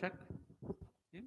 check. Okay.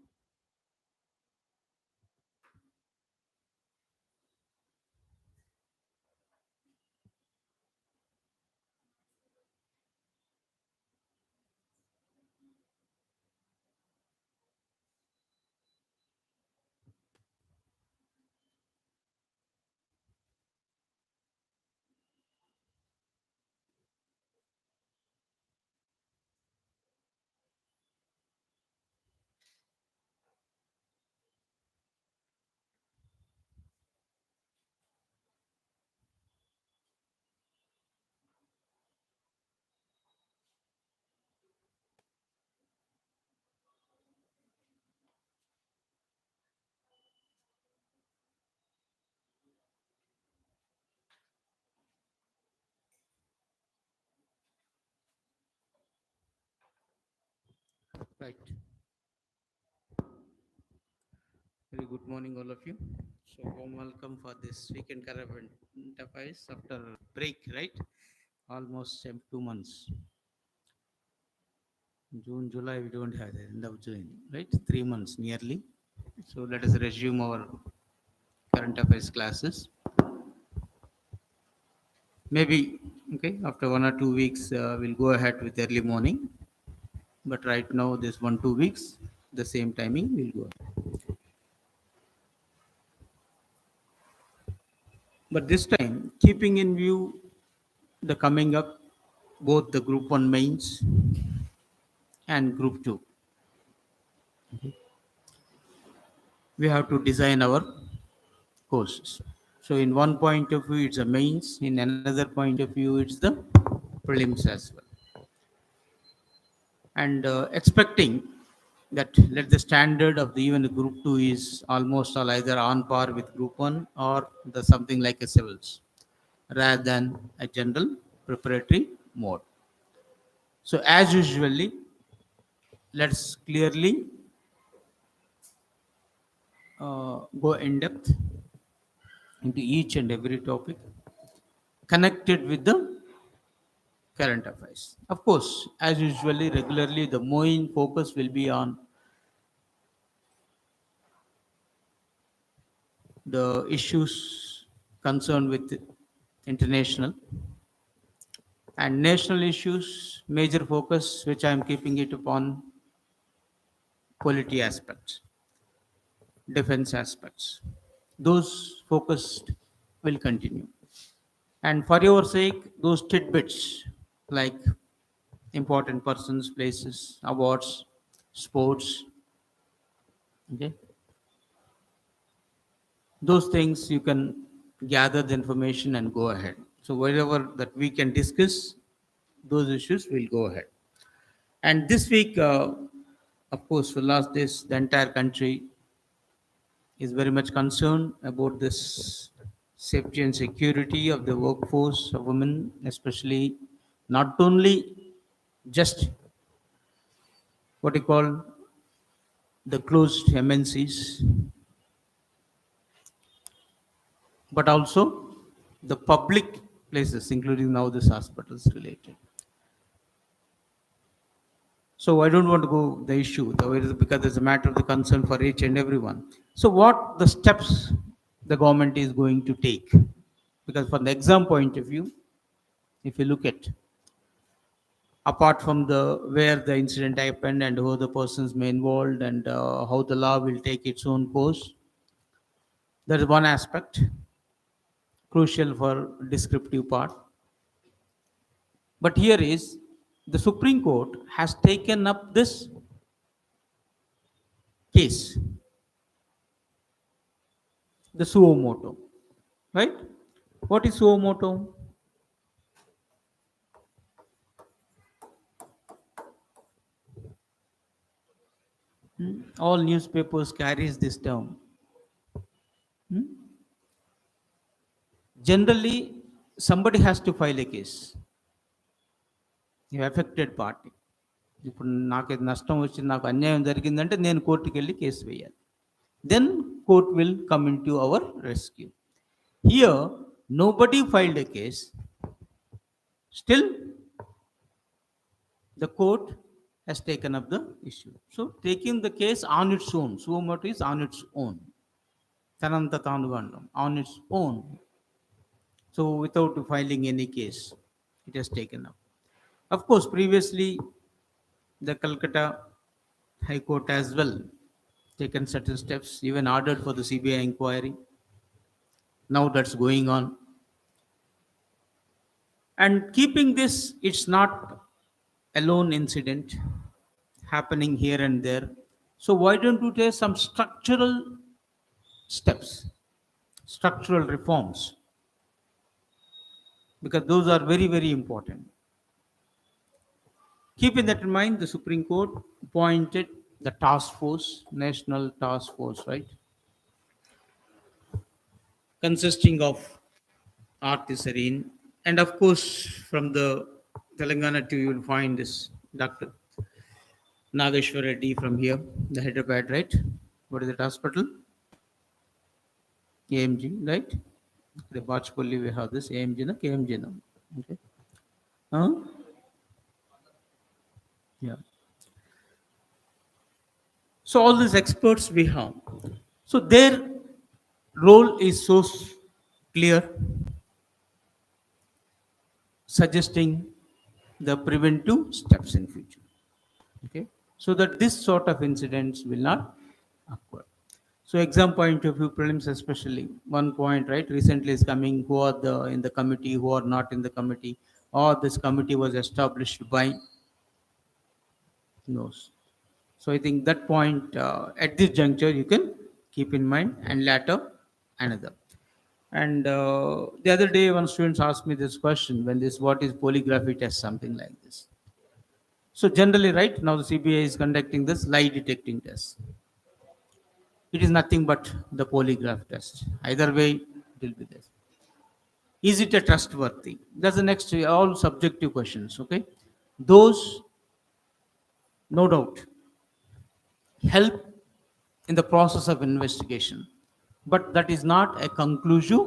Right. Very good morning, all of you. So, warm welcome for this weekend current affairs after break, right? Almost 2 months. June, July, we don't have the end of June, right? 3 months nearly. So, let us resume our current affairs classes. Maybe, okay, after 1 or 2 weeks, we'll go ahead with early morning. But right now, this 1 2 weeks, the same timing will go. But this time, keeping in view the coming up both the group 1 mains and group 2, we have to design our courses. So in one point of view it's a mains, in another point of view it's the prelims as well, and expecting that let the standard of the even the group 2 is almost all either on par with group 1 or the something like a civils rather than a general preparatory mode. So as usually, let's clearly go in depth into each and every topic connected with the current affairs. Of course, as usually, regularly, the main focus will be on the issues concerned with international and national issues. Major focus, which I am keeping it upon polity aspects, defense aspects. Those focused will continue. And for your sake, those tidbits like important persons, places, awards, sports, okay, those things you can gather the information and go ahead. So wherever that we can discuss those issues, we'll go ahead. And this week, of course, for last days, the entire country is very much concerned about this safety and security of the workforce of women, especially not only just what you call the closed MNCs, but also the public places, including now this hospitals related. So I don't want to go the issue because it's a matter of the concern for each and everyone. So what the steps the government is going to take? Because from the exam point of view, if you look at apart from the where the incident happened and who the persons may involved and how the law will take its own course, there is one aspect crucial for descriptive part. But here is the Supreme Court has taken up this case, the suo moto, right? What is suo moto? All newspapers carries this term. Hmm? Generally, somebody has to file a case. The affected party. ఇప్పుడు నాకు ఇది నష్టం వచ్చింది, నాకు అన్యాయం జరిగిందంటే నేను కోర్టుకి వెళ్ళి కేసు వేయాలి. Then court will come into our rescue. Here, nobody filed a case. Still, the court has taken up the issue. So taking the case on its own, suo motu is on its own, tananta tanuvandam, on its own. So without filing any case, it has taken up. Of course, previously the Calcutta High Court as well taken certain steps, even ordered for the CBI inquiry. Now that's going on. And keeping this, it's not a lone incident happening here and there. So why don't you take some structural steps, structural reforms? Because those are very, very important. Keeping that in mind, the Supreme Court appointed the task force, national task force, right? Consisting of artisan, and of course, from the Telangana too, you will find this Dr. Nageshwar Reddy from here, the Hyderabad, right? What is that hospital? AMG, right? The Bachpalli, we have this AMG, no? KMG now. Okay. Huh? Yeah. So all these experts we have. So their role is so clear, suggesting the preventive steps in future. Okay, so that this sort of incidents will not occur. So exam point of view, prelims especially, one point, right, recently is coming, who are the in the committee, who are not in the committee, or this committee was established by, knows. So I think that point at this juncture you can keep in mind, and later another. And the other day, one student asked me this question: when this, what is polygraphy test, something like this. So generally, right now the CBI is conducting this lie detecting test. It is nothing but the polygraph test. Either way, it will be this. Is it a trustworthy? That's the next, all subjective questions. Okay, those no doubt help in the process of investigation, but that is not a conclusive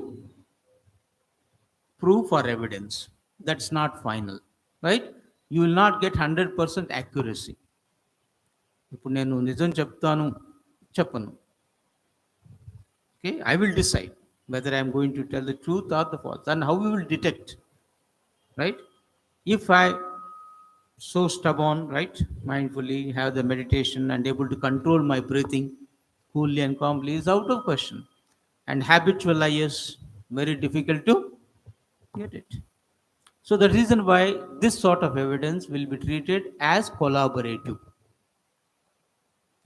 proof or evidence. That's not final, right? You will not get 100% accuracy. ఇప్పుడు నేను నిజం చెప్తాను చెప్పను. Okay, I will decide whether I am going to tell the truth or the false, and how we will detect, right? If I so stubborn, right, mindfully have the meditation and able to control my breathing coolly and calmly, is out of question, and habitual liars very difficult to get it. So the reason why this sort of evidence will be treated as collaborative.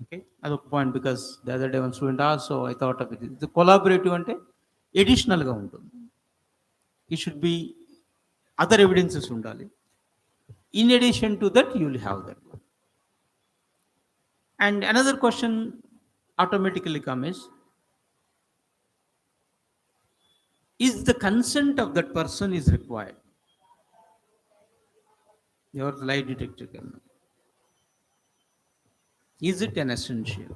Okay, అదొక point, because the other day one student also, so I thought of it. ఇది collaborative అంటే ఎడిషనల్గా ఉంటుంది. It should be other evidences ఉండాలి. In addition to that you will have that one. And another question automatically come is the consent of that person is required. Your lie detector can. Is it an essential?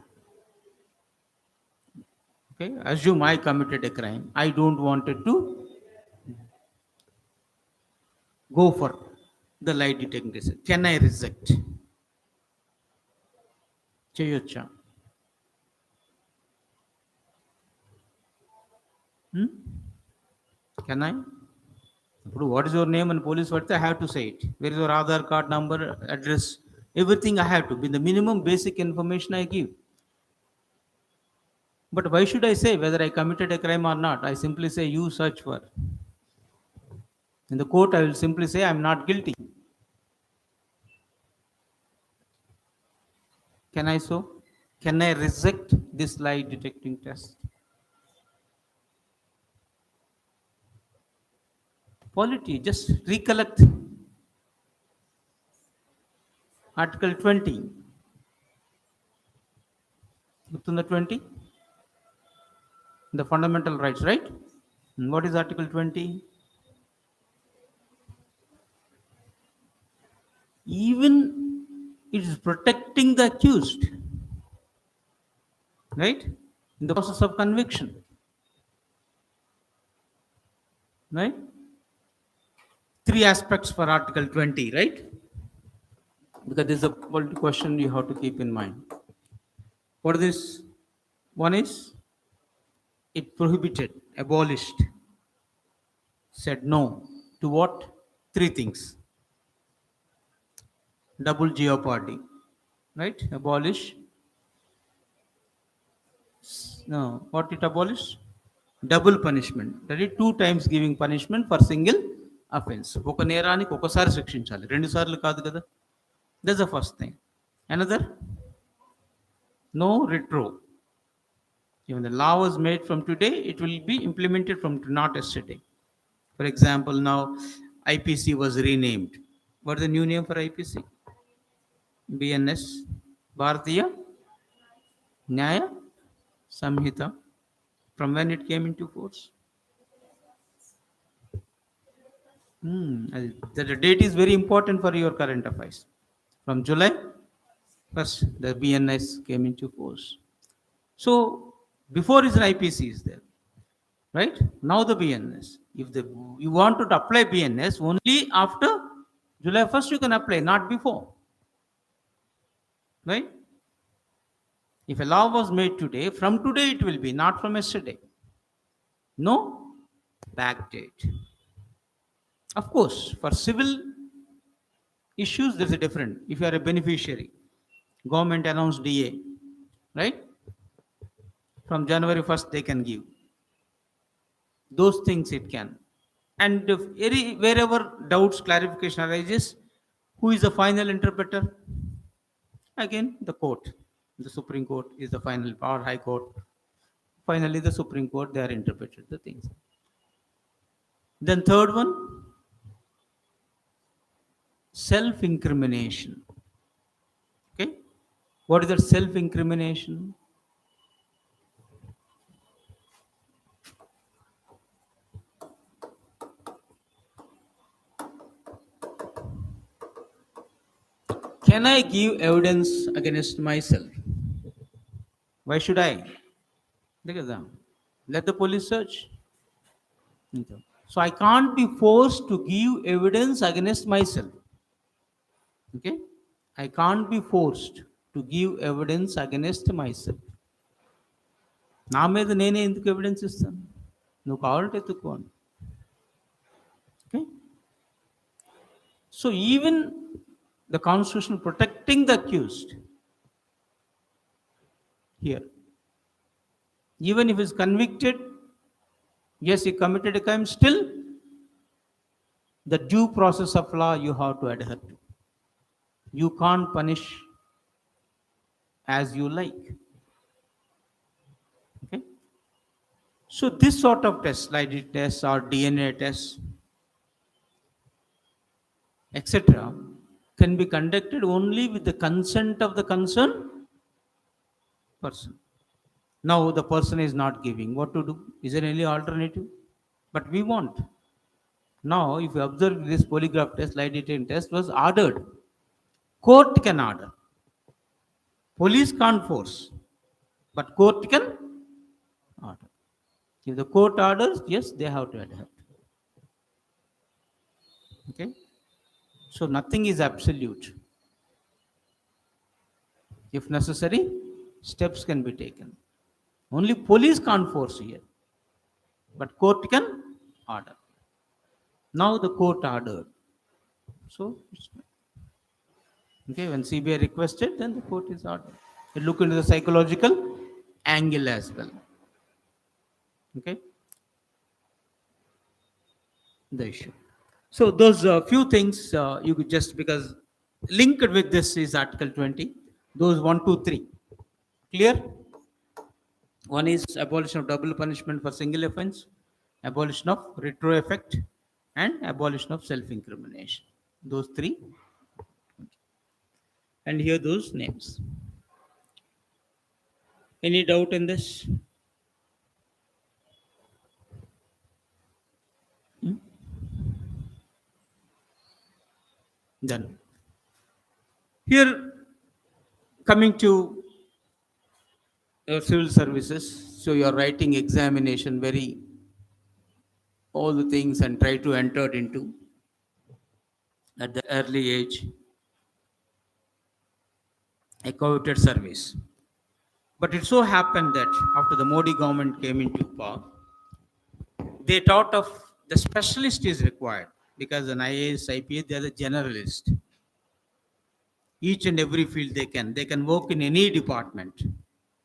Okay, assume I committed a crime. I don't wanted to go for the lie detecting test. Can I reject? చేయొచ్చా? Can I? ఇప్పుడు what is your name అని police పడితే I have to say it. Where is your Aadhaar card number, address, everything I have to be the minimum basic information I give. But why should I say whether I committed a crime or not? I simply say you search for. In the court, I will simply say I am not guilty. Can I so? Can I reject this lie detecting test? Polity, just recollect Article 20. Within the 20? The fundamental rights, right? And what is Article 20? Even it is protecting the accused, right? In the process of conviction, right? Three aspects for Article 20, right? because this is a political question you have to keep in mind. What is this? One is it prohibited, abolished, said no to what? Three things. Double jeopardy, right? Abolish. No, what it abolished? Double punishment. That is two times giving punishment for single offense. ఒక నేరానికి ఒకసారి శిక్షించాలి, రెండు సార్లు కాదు కదా. That's the first thing. Another, no retro. Even the law was made from today, it will be implemented from not yesterday. For example, now IPC was renamed. What is the new name for IPC? BNS, Bharatiya Nyaya Samhita. From when it came into force? The date is very important for your current affairs. From July 1st, the BNS came into force. So before is an IPC is there, right? Now the BNS. If you want to apply BNS, only after July 1st you can apply, not before, right? If a law was made today, from today it will be, not from yesterday. No back date. Of course, for civil issues, there's a different. If you are a beneficiary, government announced DA, right? From January 1st, they can give. Those things it can. And if wherever doubts, clarification arises, who is the final interpreter? Again, the court. The Supreme Court is the final, or High Court. Finally, the Supreme Court, they are interpreted the things. Then third one, self-incrimination. Okay, what is that self-incrimination? Can I give evidence against myself? Why should I? Let the police search. So I can't be forced to give evidence against myself. Okay, I can't be forced to give evidence against myself. నా మీద నేనే ఎందుకు evidence ఇస్తాను? నువ్వు కావాలంటే ఎత్తుక్కోండి. Okay, so even the constitution protecting the accused here, even if he is convicted, yes, he committed a crime, still the due process of law you have to adhere to. You can't punish as you like. Okay, so this sort of test, like tests or DNA tests, etc., can be conducted only with the consent of the concerned person. Now the person is not giving. What to do? Is there any alternative? But we want. Now, if you observe, this polygraph test, lie detector test was ordered. Court can order. Police can't force, but court can order. If the court orders, yes, they have to adhere. Okay. So nothing is absolute. If necessary, steps can be taken. Only police can't force here, but court can order. Now the court ordered. So, okay, when CBI requested, then the court is ordered. You look into the psychological angle as well. Okay, the issue. So those few things you could just, because linked with this is Article 20. Those 1, 2, 3. Clear? One is abolition of double punishment for single offense, abolition of retro effect, and abolition of self-incrimination. Those three. And here those names. Any doubt in this? Done. Here, coming to your civil services, so you are writing examination, very all the things, and try to enter it into at the early age. a coveted service. But it so happened that after the Modi government came into power, they thought of the specialist is required because an IAS, IPS, they are the generalist. Each and every field they can work in any department.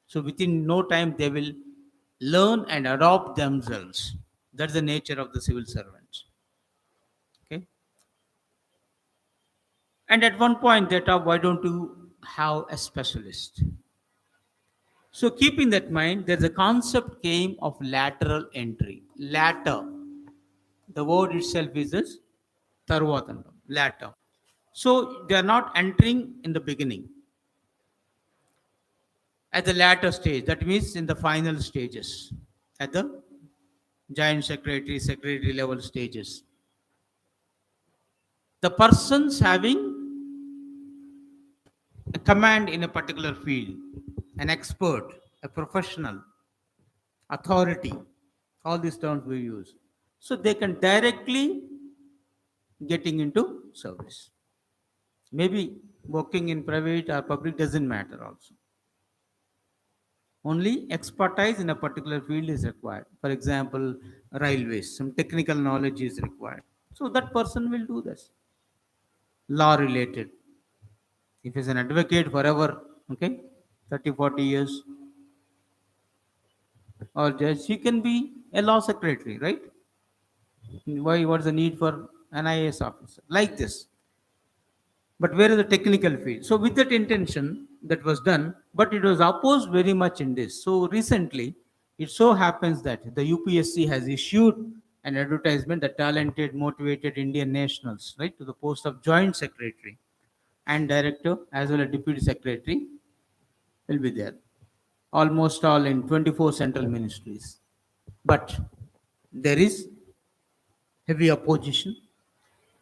So within no time they will learn and adopt themselves. That's the nature of the civil servants. Okay. And at one point they thought, why don't you have a specialist? So keeping that mind, there's a concept came of lateral entry. Latter, the word itself is this tarvatandam, latter. So they are not entering in the beginning, at the latter stage, that means in the final stages, at the joint secretary, secretary level stages. The persons having a command in a particular field, an expert, a professional, authority, all these terms we use. So they can directly getting into service. Maybe working in private or public doesn't matter also. Only expertise in a particular field is required. For example, railways, some technical knowledge is required. So that person will do this. Law related. If he's an advocate forever, okay, 30, 40 years, or judge, he can be a law secretary, right? Why? What's the need for an IAS officer? Like this. But where is the technical field? So with that intention that was done, but it was opposed very much in this. So recently, it so happens that the UPSC has issued an advertisement that talented, motivated Indian nationals, right, to the post of joint secretary and director as well as deputy secretary will be there. Almost all in 24 central ministries. But there is heavy opposition,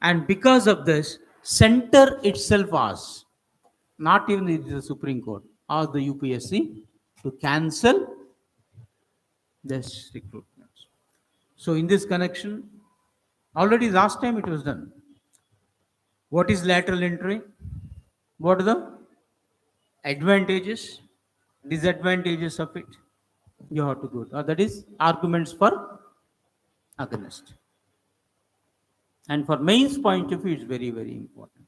and because of this, center itself asks, not even the Supreme Court, asked the UPSC to cancel this recruitment. So in this connection, already last time it was done. What is lateral entry? What are the advantages, disadvantages of it? You have to go. That is arguments for against. And for mains point of view, it's very, very important.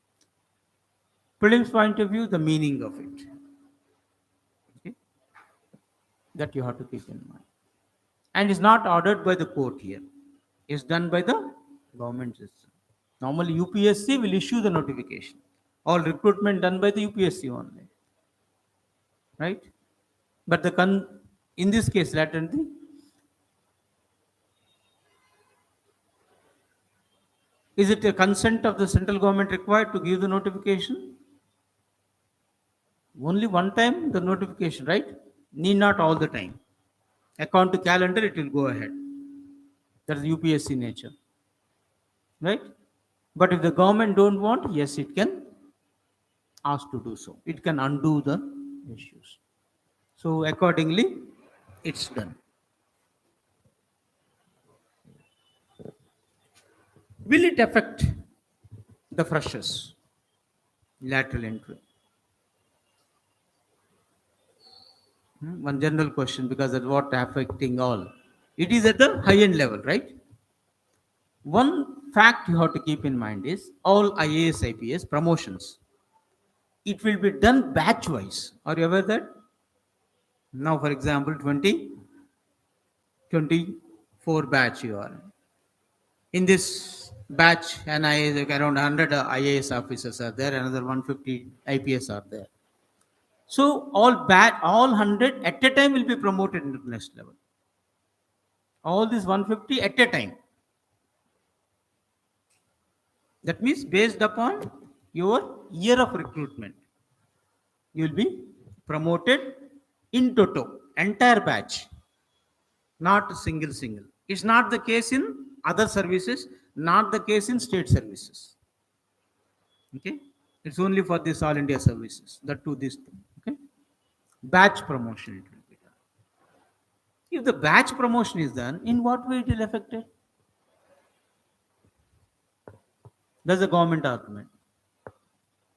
Prelims point of view, the meaning of it. Okay? That you have to keep in mind. And it's not ordered by the court here. It's done by the government system. Normally, UPSC will issue the notification. All recruitment done by the UPSC only. Right? But in this case, latently, is it a consent of the central government required to give the notification? Only one time the notification, right? Need not all the time. According to calendar, it will go ahead. That's the UPSC nature. Right? But if the government don't want, yes, it can ask to do so. It can undo the issues. So accordingly, it's done. Will it affect the freshers? Lateral entry. One general question, because that's what affecting all. It is at the high end level, right? One fact you have to keep in mind is all IAS, IPS promotions. It will be done batch wise. Are you aware that? Now, for example, 2024 batch you are. In this batch, and around 100 IAS officers are there, another 150 IPS are there. So all 100 at a time will be promoted into the next level. All these 150 at a time. That means based upon your year of recruitment, you will be promoted in toto, entire batch, not single. It's not the case in other services, not the case in state services. Okay, it's only for this all India services. That to this thing. Okay, batch promotion it will be done. If the batch promotion is done, in what way it will affect it? That's the government argument.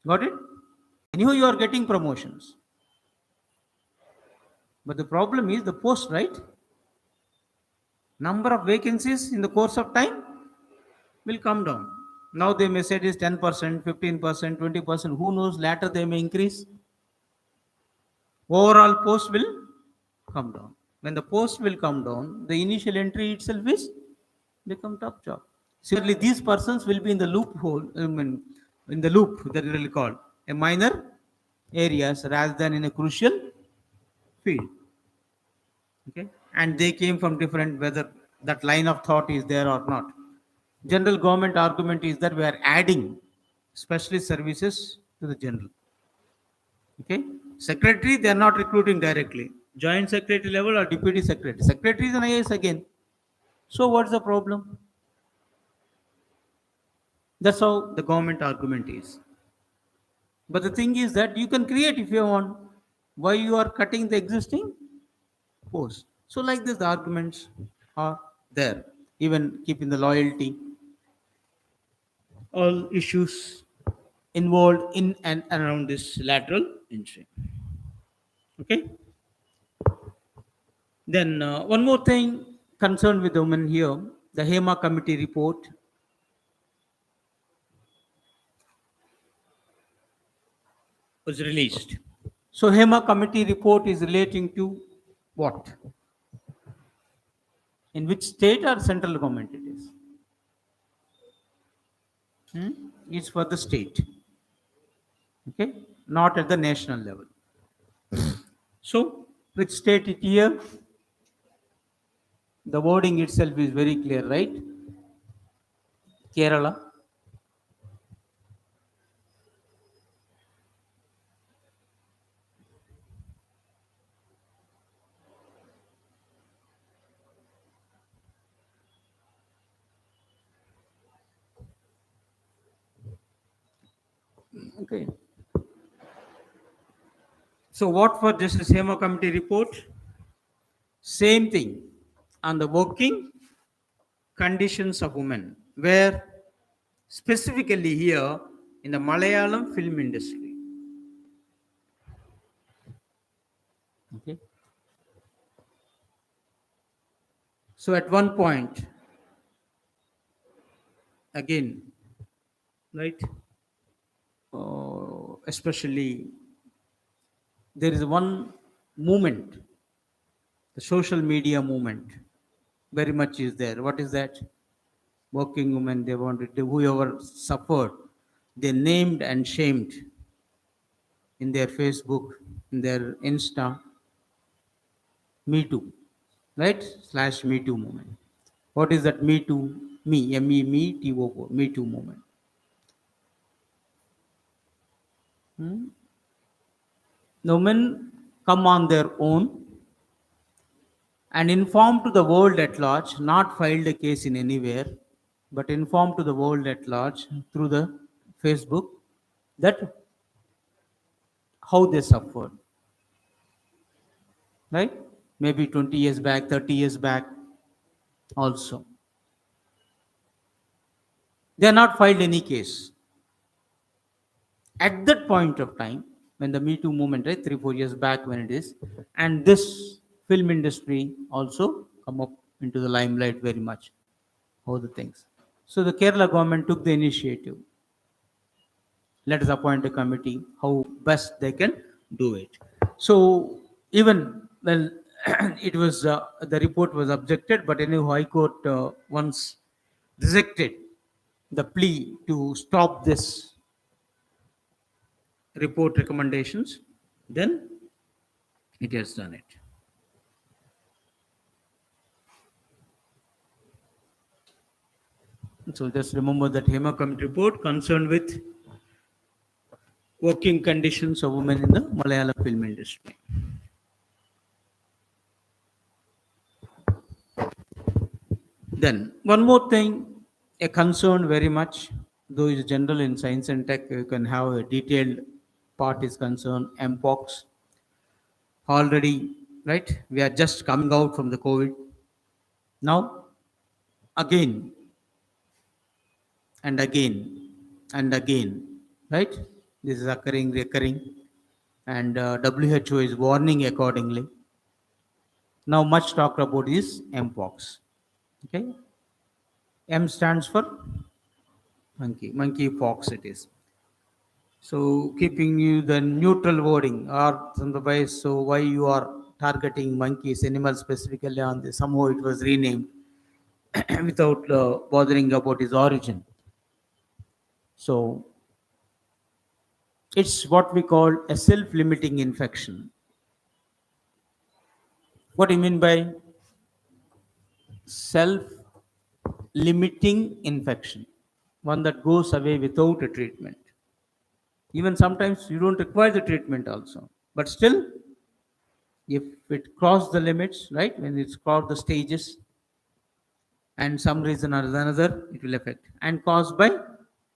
Got it? Anyhow, you are getting promotions. But the problem is the post, right? Number of vacancies in the course of time will come down. Now they may say it is 10%, 15%, 20%. Who knows? Later they may increase. Overall post will come down. When the post will come down, the initial entry itself is become top job. Similarly, these persons will be in the loophole, in the loop that we will call a minor areas rather than in a crucial field. Okay, and they came from different, whether that line of thought is there or not. General government argument is that we are adding specialist services to the general. Okay, secretary they are not recruiting directly. Joint secretary level or deputy secretary. Secretary is an IAS again. So what's the problem? That's how the government argument is. But the thing is that you can create if you want. Why you are cutting the existing post? So like this, the arguments are there. Even keeping the loyalty, all issues involved in and around this lateral entry. Okay. Then one more thing concerned with the women here, the HEMA committee report was released. So HEMA committee report is relating to what? In which state or central government it is? It's for the state. Okay, not at the national level. So which state it here? The wording itself is very clear, right? Kerala. Okay. So what for Justice HEMA committee report? Same thing on the working conditions of women, where specifically here in the Malayalam film industry. Okay. So at one point, again, right, especially there is one movement, the social media movement, very much is there. What is that? Working women, they wanted to, whoever suffered, they named and shamed in their Facebook, in their Insta, Me Too, right? Slash Me Too movement. What is that Me Too? Me, Me, T-O, Me Too movement. The women come on their own and inform to the world at large, not filed a case in anywhere, but inform to the world at large through the Facebook that how they suffered, right? Maybe 20 years back, 30 years back also. They are not filed any case. At that point of time, when the Me Too movement, right, 3-4 years back when it is, and this film industry also come up into the limelight very much, all the things. So the Kerala government took the initiative. Let us appoint a committee, how best they can do it. So even, well, it was, the report was objected, but anyway, High Court once rejected the plea to stop this report recommendations, then it has done it. So just remember that HEMA committee report concerned with working conditions of women in the Malayalam film industry. Then one more thing, a concern very much, though is general in science and tech, you can have a detailed part is concerned, MPOX. Already, right, we are just coming out from the COVID. Now, again and again and again, right? This is occurring, recurring, and WHO is warning accordingly. Now, much talked about is mpox. Okay, M stands for monkey pox. It is. So, keeping you the neutral wording or some device. So, why you are targeting monkeys, animals specifically on this? Somehow it was renamed without bothering about its origin. So, it's what we call a self-limiting infection. What do you mean by self-limiting infection? One that goes away without a treatment. Even sometimes you don't require the treatment also, but still, if it crossed the limits, right, when it's crossed the stages, and some reason or another, it will affect and caused by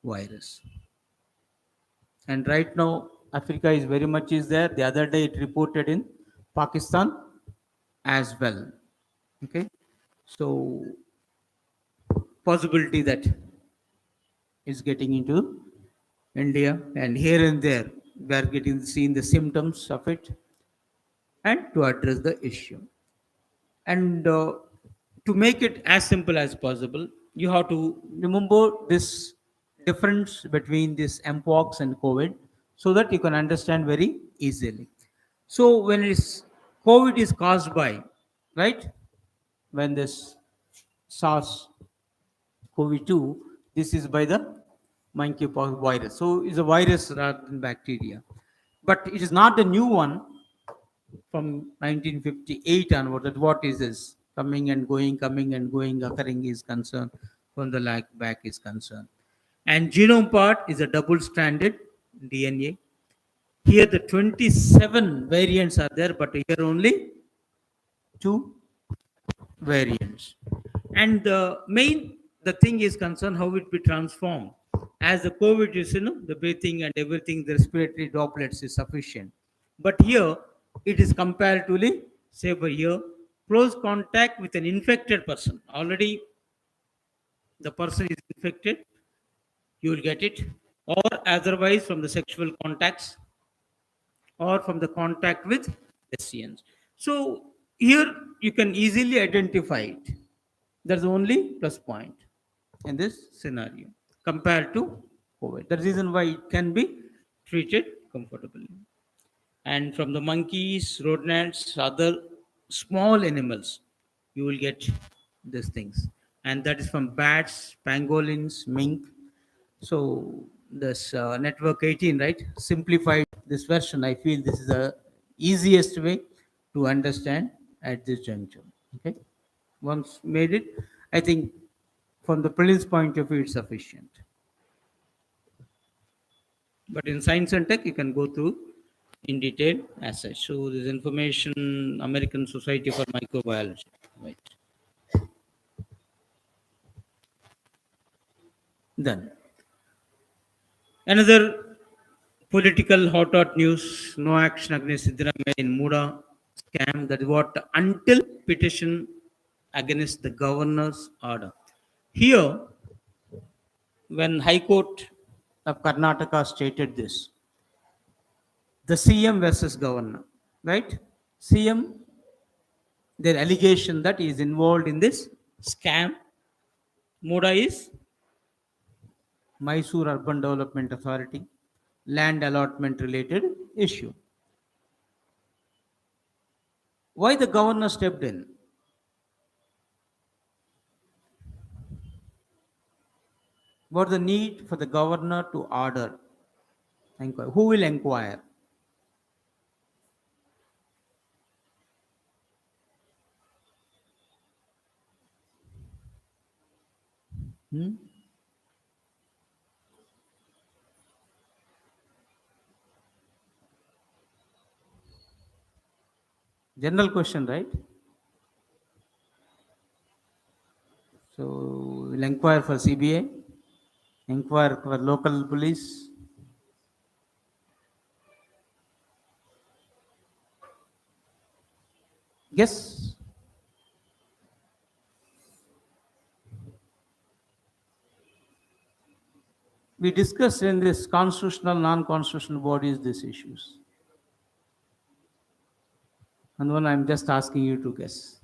virus. And right now, Africa is very much is there. The other day, it reported in Pakistan as well. Okay, so possibility that it's getting into India, and here and there we are getting seeing the symptoms of it, and to address the issue. And to make it as simple as possible, you have to remember this difference between this mpox and COVID, so that you can understand very easily. So when it's COVID is caused by, right, when this SARS CoV-2, this is by the monkeypox virus. So it's a virus rather than bacteria. But it is not the new one from 1958 onward. That what is this? Coming and going, occurring is concerned from the lag back is concerned. And genome part is a double-stranded DNA. Here the 27 variants are there, but here only two variants. And the thing is concerned how it be transformed. As the COVID is, the breathing and everything, the respiratory droplets is sufficient. But here it is comparatively safer. Here, close contact with an infected person. Already the person is infected, you will get it, or otherwise from the sexual contacts or from the contact with SCNs. So here you can easily identify it. That's the only plus point in this scenario compared to COVID. The reason why it can be treated comfortably. And from the monkeys, rodents, other small animals, you will get these things. And that is from bats, pangolins, mink. So this network 18, right? Simplified this version. I feel this is the easiest way to understand at this juncture. Okay. Once made it, I think from the prelims point of view, it's sufficient. But in science and tech, you can go through in detail as such. So this information, American Society for Microbiology, right? Then another political hot news: no action against Siddaramaiah in Muda scam. That is what until petition against the governor's order. Here, when High Court of Karnataka stated this, the CM versus governor, right? CM, their allegation that he is involved in this scam. Muda is Mysore Urban Development Authority, land allotment related issue. Why the governor stepped in? What the need for the governor to order? Inquire. Who will inquire? Hmm? General question, right? So we'll inquire for CBI, inquire for local police. Yes. We discussed in this constitutional, non-constitutional bodies these issues. And one I'm just asking you to guess.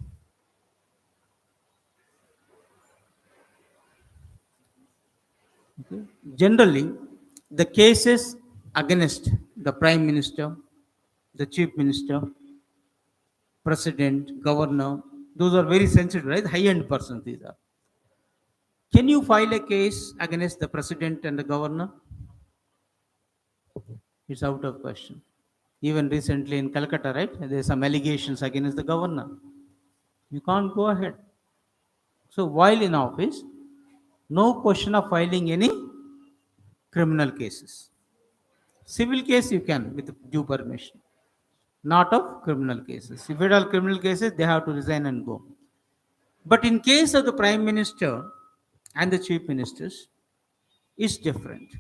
Okay. Generally, the cases against the Prime Minister, the Chief Minister, President, Governor, those are very sensitive, right? High-end persons these are. Can you file a case against the President and the Governor? It's out of question. Even recently in Calcutta, right? There's some allegations against the Governor. You can't go ahead. So while in office, no question of filing any criminal cases. Civil case you can with due permission, not of criminal cases. If it are criminal cases, they have to resign and go. But in case of the Prime Minister and the Chief Ministers, it's different.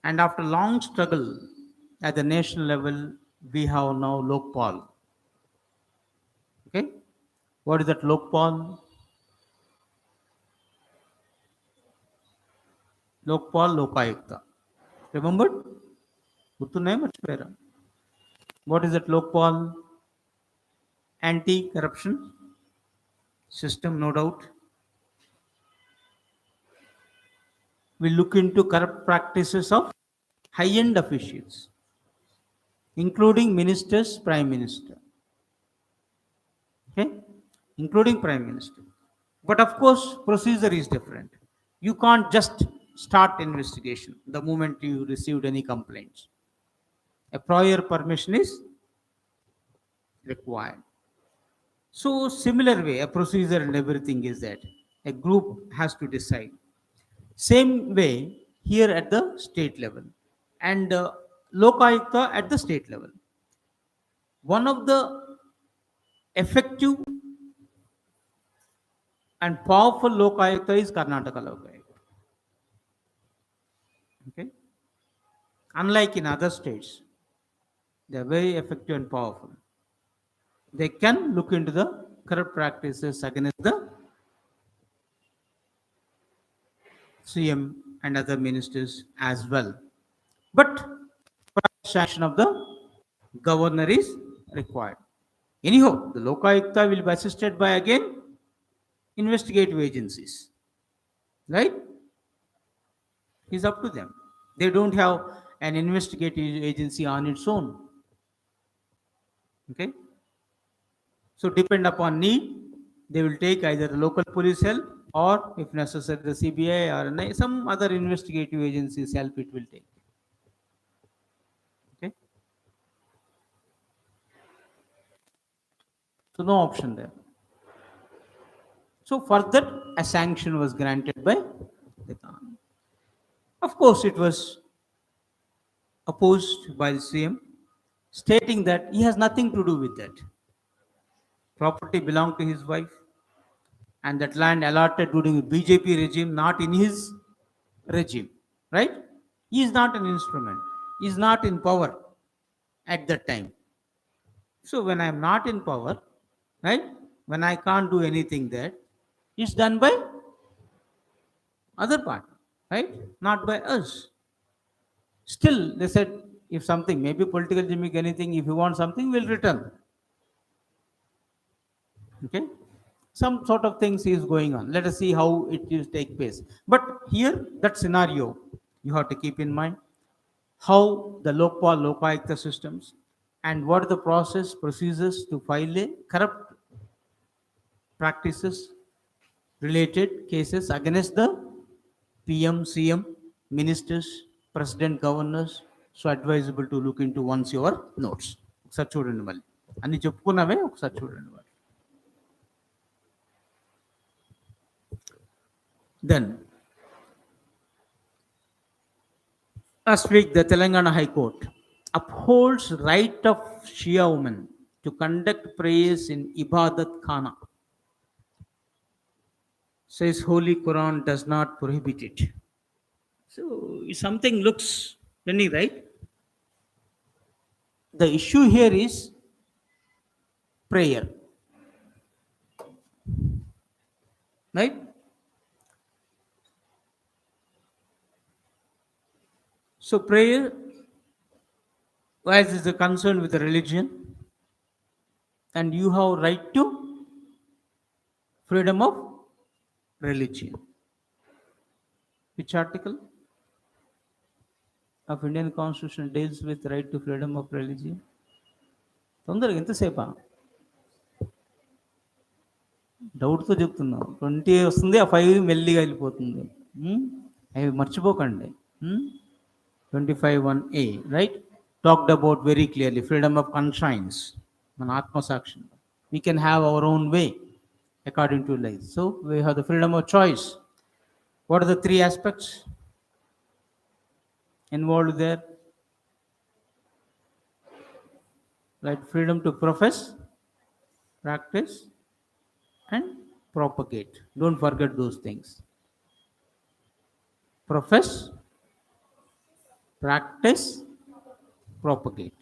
And after long struggle at the national level, we have now Lokpal. Okay? What is that Lokpal? Lokpal Lokayukta. Remembered? గుర్తున్నాయి మర్చిపోయారా? What is that Lokpal? Anti-corruption system, no doubt. We look into corrupt practices of high-end officials, including ministers, prime minister. Okay? Including prime minister. But of course, procedure is different. You can't just start investigation the moment you received any complaints. A prior permission is required. So similar way, a procedure and everything is that a group has to decide. Same way here at the state level and Lokayukta at the state level. One of the effective and powerful Lokayukta is Karnataka Lokayukta. Okay? Unlike in other states, they are very effective and powerful. They can look into the corrupt practices against the CM and other ministers as well. But sanction of the governor is required. Anyhow, the Lokayukta will be assisted by again investigative agencies. Right? It's up to them. They don't have an investigative agency on its own. Okay? So depend upon need, they will take either the local police help or if necessary the CBI or some other investigative agencies help it will take. Okay? So no option there. So for that a sanction was granted by the Khan. Of course it was opposed by the CM, stating that he has nothing to do with that. Property belonged to his wife and that land allotted during the BJP regime, not in his regime, right? He is not an instrument. He is not in power at that time. So when I am not in power, right? When I can't do anything there, it's done by other party, right? Not by us. Still, they said if something, maybe political gimmick, anything, if you want something, we'll return. Okay? Some sort of things is going on. Let us see how it will take place. But here, that scenario, you have to keep in mind how the Lokpal, Lokayukta systems and what are the process, procedures to file a corrupt practices related cases against the PM, CM, ministers, president, governors. So advisable to look into once your notes. ఒకసారి చూడండి మళ్ళీ అన్ని చెప్పుకున్నామే ఒకసారి చూడండి మరి. Then last week the Telangana High Court upholds right of Shia women to conduct prayers in Ibadat Khana. Says Holy Quran does not prohibit it. So something looks funny, right? The issue here is prayer. Right? So prayer, as is a concern with the religion, and you have right to freedom of religion. Which article of Indian Constitution deals with right to freedom of religion? తొందరగా ఎంతసేపా డౌట్తో చెప్తున్నాం 20 వస్తుంది, ఆ 5 మెల్లిగా వెళ్ళిపోతుంది. అవి మర్చిపోకండి. 25(1)(a), right, talked about very clearly freedom of conscience. మన ఆత్మసాక్షి, we can have our own way according to life. So we have the freedom of choice. What are the three aspects involved there? Right, freedom to profess, practice, and propagate. Don't forget those things. Profess, practice, propagate.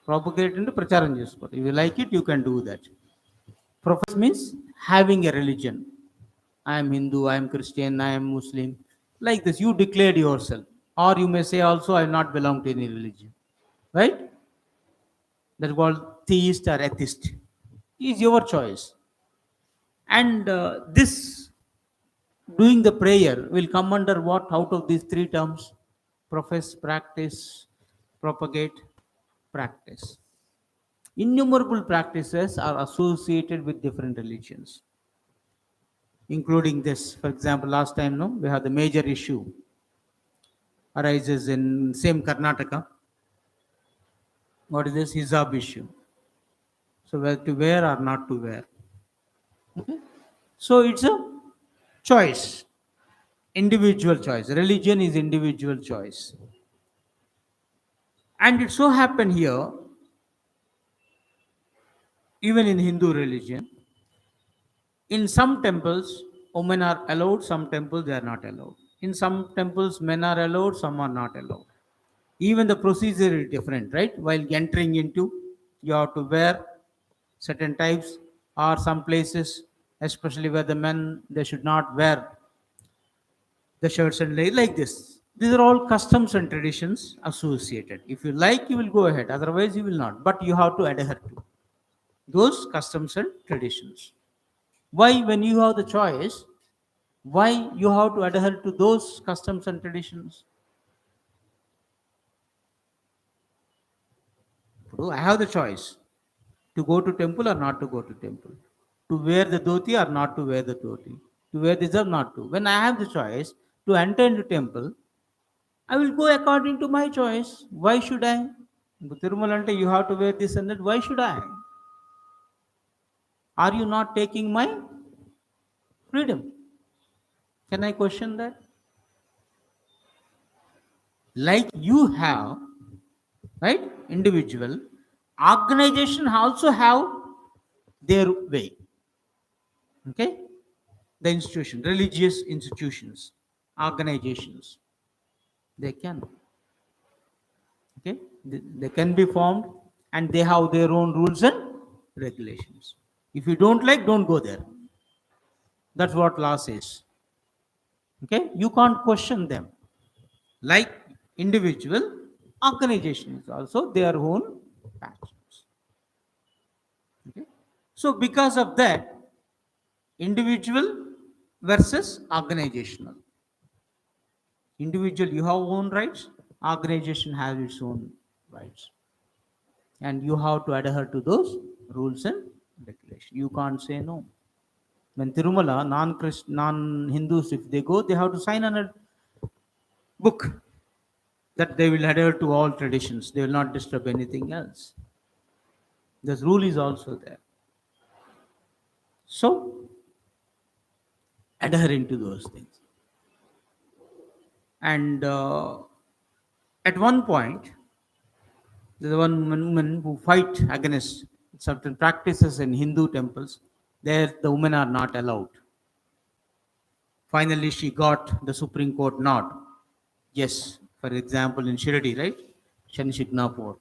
Propagate into pracharam chesuko. If you like it, you can do that. Profess means having a religion. I am Hindu, I am Christian, I am Muslim. Like this, you declared yourself. Or you may say also, I not belong to any religion. Right? That's called theist or atheist. Is your choice. And this doing the prayer will come under what out of these three terms? Profess, practice, propagate, practice. Innumerable practices are associated with different religions, including this. For example, last time, no, we have the major issue arises in same Karnataka. What is this hijab issue? So whether to wear or not to wear. Okay? So it's a choice, individual choice. Religion is individual choice. And it so happened here, even in Hindu religion, in some temples, women are allowed, some temples they are not allowed. In some temples, men are allowed, some are not allowed. Even the procedure is different, right? While entering into, you have to wear certain types, or some places, especially where the men, they should not wear the shirts and like this. These are all customs and traditions associated. If you like, you will go ahead, otherwise you will not. But you have to adhere to those customs and traditions. Why, when you have the choice, why you have to adhere to those customs and traditions? I have the choice to go to temple or not to go to temple, to wear the dhoti or not to wear the dhoti, to wear this or not to. When I have the choice to enter into temple, I will go according to my choice. Why should I? Tirumalante, you have to wear this and that. Why should I? Are you not taking my freedom? Can I question that? Like you have, right, individual, organization also have their way. Okay? The institution, religious institutions, organizations, they can. Okay? They can be formed and they have their own rules and regulations. If you don't like, don't go there. That's what law says. Okay? You can't question them. Like individual, organizations also their own passions. Okay? So because of that, individual versus organizational. Individual, you have own rights, organization has its own rights, and you have to adhere to those rules and regulations. You can't say no. When Tirumala, non-Hindus, if they go, they have to sign on a book that they will adhere to all traditions, they will not disturb anything else. This rule is also there. So adhering to those things. And at one point, there's one woman who fight against certain practices in Hindu temples. There, the women are not allowed. Finally, she got the Supreme Court nod. Yes, for example, in Shirdi, right? Shani Shignapur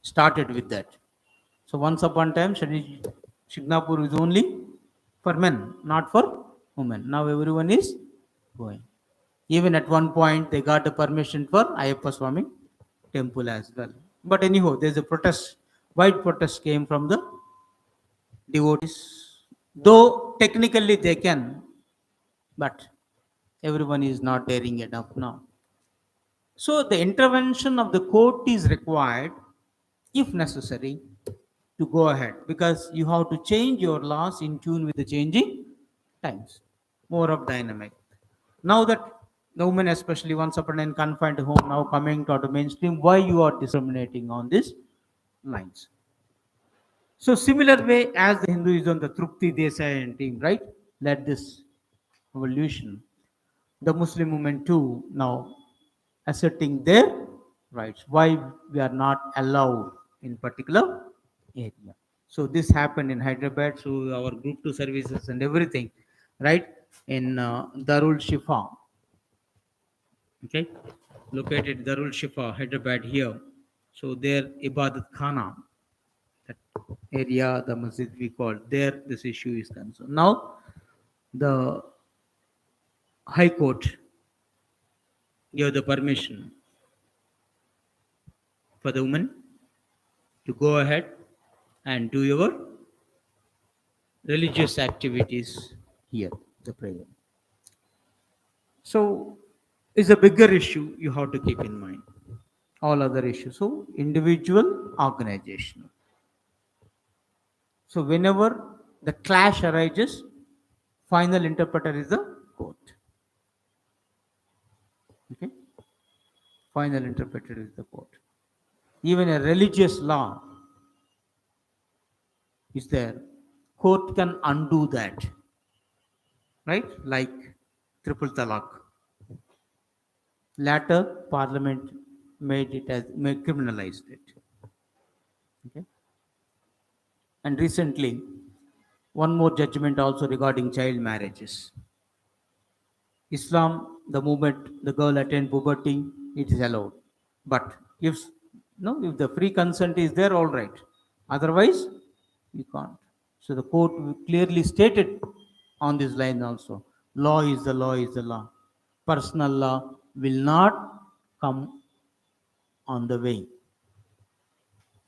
started with that. So once upon a time, Shani Shignapur is only for men, not for women. Now everyone is going. Even at one point, they got a permission for Ayappa Swami temple as well. But anyhow, there's a protest. Wide protest came from the devotees. Though technically they can, but everyone is not daring enough now. So the intervention of the court is required, if necessary, to go ahead, because you have to change your laws in tune with the changing times. More of dynamic. Now that the women, especially once upon and confined home, now coming to the mainstream, why you are discriminating on these lines? So similar way as the Hinduism, the Trupti Desai and team, right, led this evolution. The Muslim women too now asserting their rights. Why we are not allowed in particular area. So this happened in Hyderabad. So our group two services and everything, right, in Darul Shifa, okay, located Darul Shifa, Hyderabad here. So their Ibadat Khana, that area, the masjid we call, there this issue is concerned. Now the High Court gave the permission for the woman to go ahead and do your religious activities here, the prayer. So it's a bigger issue you have to keep in mind. All other issues. So individual, organizational. So whenever the clash arises, final interpreter is the court. Okay? Final interpreter is the court. Even a religious law is there. Court can undo that. Right? Like triple talaq. Latter, Parliament made it as criminalized it. Okay? And recently, one more judgment also regarding child marriages. Islam, the moment the girl attains puberty, it is allowed. But if no, if the free consent is there, all right. Otherwise, you can't. So the court clearly stated on this line also: law is the law is the law. Personal law will not come on the way.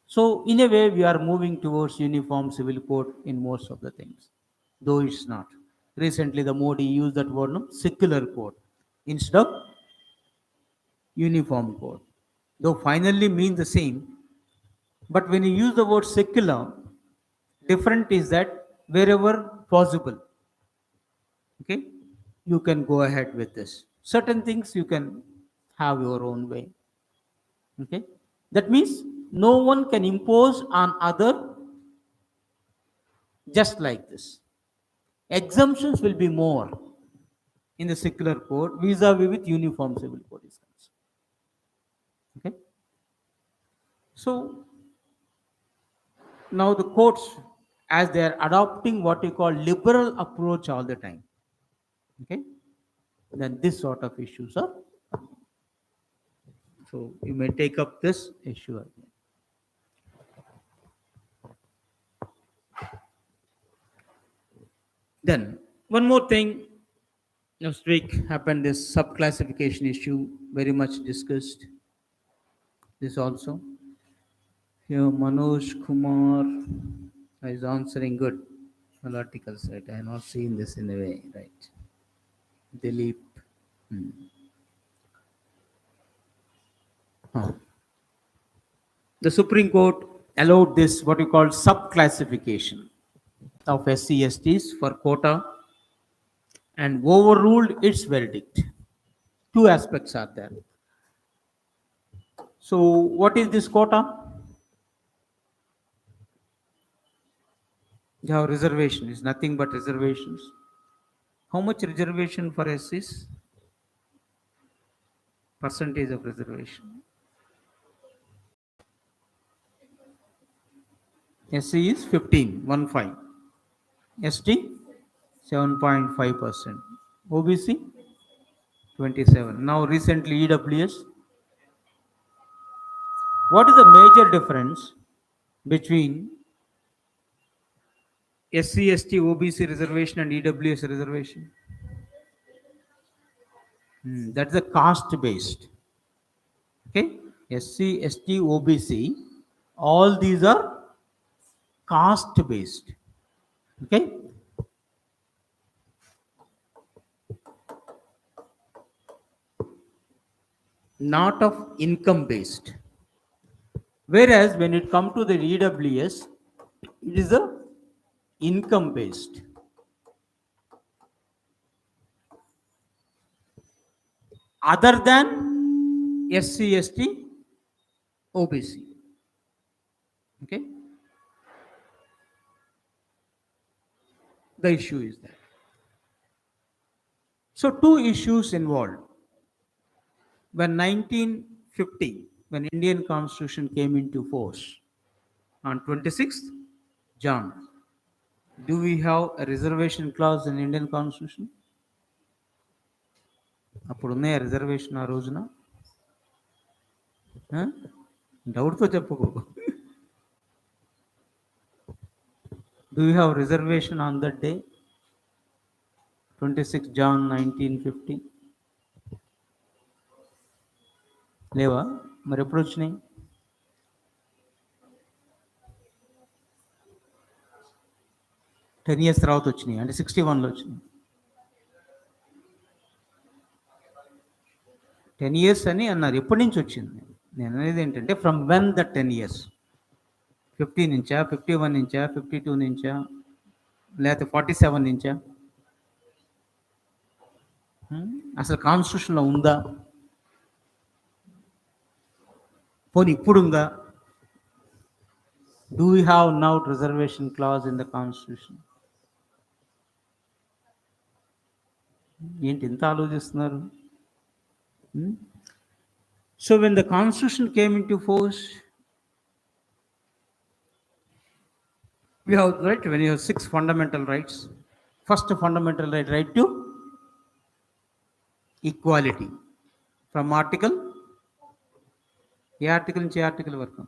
So, in a way, we are moving towards uniform civil code in most of the things, though it's not. Recently, the Modi used that word, no, secular code, instead of uniform code. Though finally mean the same, but when you use the word secular, different is that wherever possible, okay, you can go ahead with this. Certain things you can have your own way. Okay, that means no one can impose on other just like this. Exemptions will be more in the secular code vis-a-vis with uniform civil code is concerned. Okay. So now the courts, as they are adopting what we call liberal approach all the time, okay, then this sort of issues are. So you may take up this issue again. Then one more thing last week happened, this subclassification issue, very much discussed. This also. Here Manoj Kumar is answering good. All articles, right? I have not seen this in a way, right? Dilip. Hmm. Huh. The Supreme Court allowed this what we call subclassification of SC/STs for quota and overruled its verdict. Two aspects are there. So, what is this quota? You have reservation. It's nothing but reservations. How much reservation for SCs? Percentage of reservation. SC is 15, 1 5. ST 7.5%. OBC 27. Now recently EWS. What is the major difference between SC, ST, OBC reservation and EWS reservation? That's the caste based. Okay, SC, ST, OBC, all these are caste based. Okay, not of income based. Whereas when it comes to the EWS, it is a income based. Other than SC, ST, OBC. Okay, the issue is that. So two issues involved. When 1950, when Indian Constitution came into force on 26th Jan, do we have a reservation clause in Indian Constitution? అప్పుడు ఉన్నాయా reservation ఆ రోజున? డౌట్తో చెప్పుకో. Do you have reservation on that day, 26 Jan 1950? లేవా? మరి ఎప్పుడు వచ్చినాయి? Ten years తర్వాత వచ్చినాయి, అంటే 61లో వచ్చినాయి. 10 years అని అన్నారు. ఎప్పటి నుంచి వచ్చింది? నేను అనేది ఏంటంటే ఫ్రమ్ వెన్ ద 10 years, 50 నుంచా, 51 నుంచా, 52 నుంచా, లేకపోతే 47 నుంచా? అసలు కాన్స్టిట్యూషన్లో ఉందా? పోనీ ఇప్పుడు ఉందా? Do you have now reservation clause in the constitution? ఏంటి ఇంత ఆలోచిస్తున్నారు? So when the constitution came into force, we have, right, when you have 6 fundamental rights. First fundamental right, right to equality, from article, A article నుంచి article వరకు?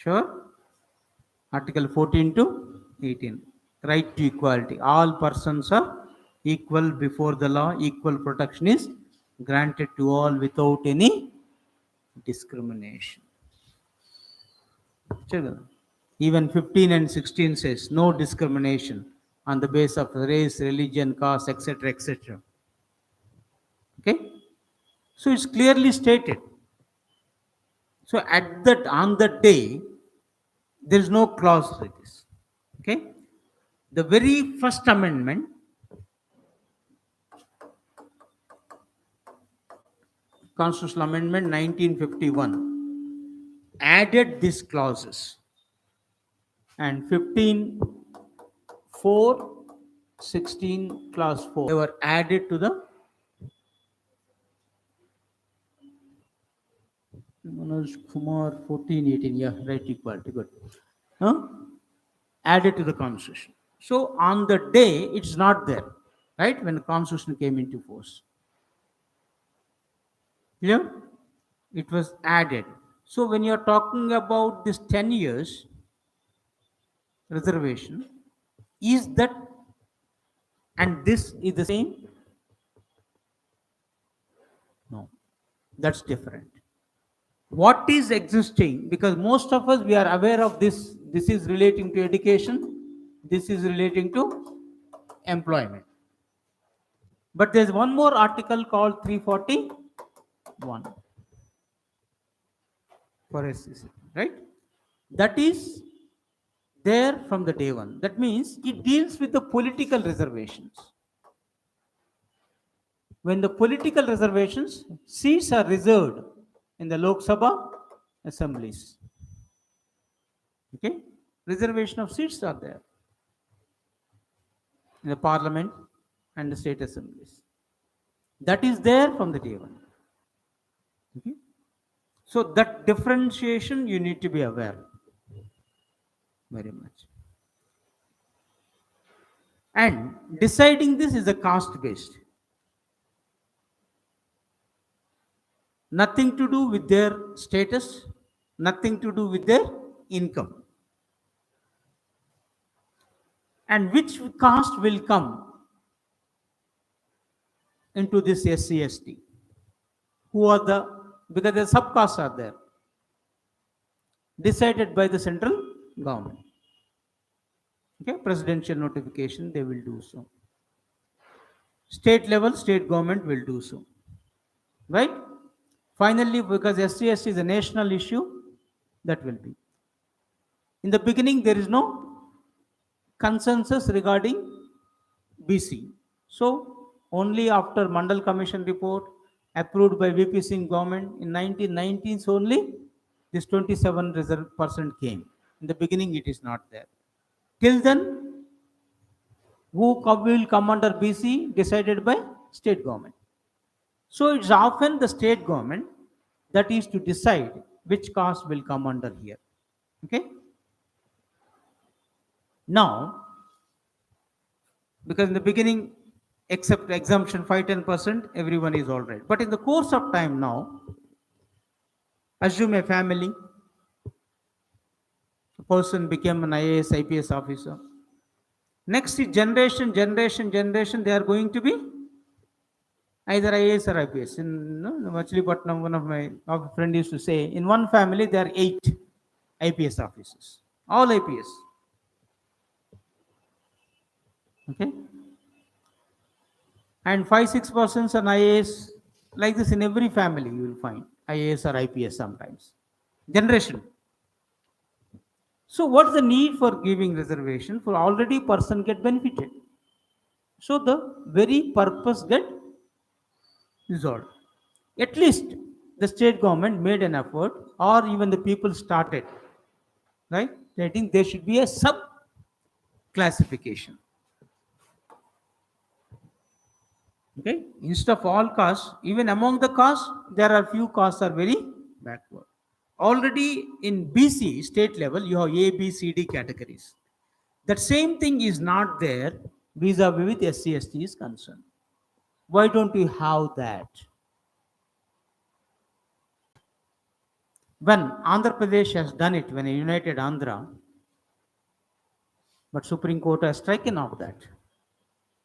Sure, article 14 to 18, right to equality. All persons are equal before the law, equal protection is granted to all without any discrimination. Even 15 and 16 says no discrimination on the basis of race, religion, caste, etc., etc. Okay, so it's clearly stated. So at that, on that day, there is no clause like this. Okay, the very first amendment, constitutional amendment 1951, added these clauses, and 15(4), 16 clause 4, they were added to the Manoj Kumar 14, 18, yeah, right, equality, good. Added to the constitution. So on the day it's not there, right, when the constitution came into force. Yeah, it was added. So when you are talking about this 10 years reservation, is that and this is the same? No, that's different. What is existing, because most of us, we are aware of this is relating to education, this is relating to employment, but there's one more article called 341 for SCC, right? That is there from the day one. That means it deals with the political reservations. When the political reservations, seats are reserved in the Lok Sabha assemblies. Okay, reservation of seats are there in the parliament and the state assemblies. That is there from the day one. Okay, so that differentiation you need to be aware very much. And deciding this is a caste based, nothing to do with their status, nothing to do with their income. And which caste will come into this SC/ST. Who are the, because the subcasts are there, decided by the central government. Okay, presidential notification, they will do so. State level, state government will do so. Right? Finally, because SC/ST is a national issue, that will be. In the beginning, there is no consensus regarding BC. So, only after Mandal Commission report approved by VP Singh government in 1919, only this 27% came. In the beginning, it is not there. Till then, will come under BC decided by state government. So it's often the state government that is to decide which caste will come under here. Okay. Now, because in the beginning, except exemption 5-10%, everyone is all right. But in the course of time now, assume a family, a person became an IAS, IPS officer. Next generation, they are going to be either IAS or IPS. In Machilipatnam, one of my friend used to say, in one family there are 8 IPS officers, all IPS. Okay, and 5-6 persons are IAS. Like this in every family you will find IAS or IPS sometimes. Generation. So what's the need for giving reservation? For already person get benefited. So the very purpose get resolved. At least the state government made an effort, or even the people started, right? I think there should be a sub classification. Okay, instead of all castes, even among the castes, there are few castes are very backward. Already in BC state level, you have A, B, C, D categories. That same thing is not there vis-a-vis with SC/ST is concerned. Why don't we have that? When Andhra Pradesh has done it, when a united Andhra, but Supreme Court has stricken off that.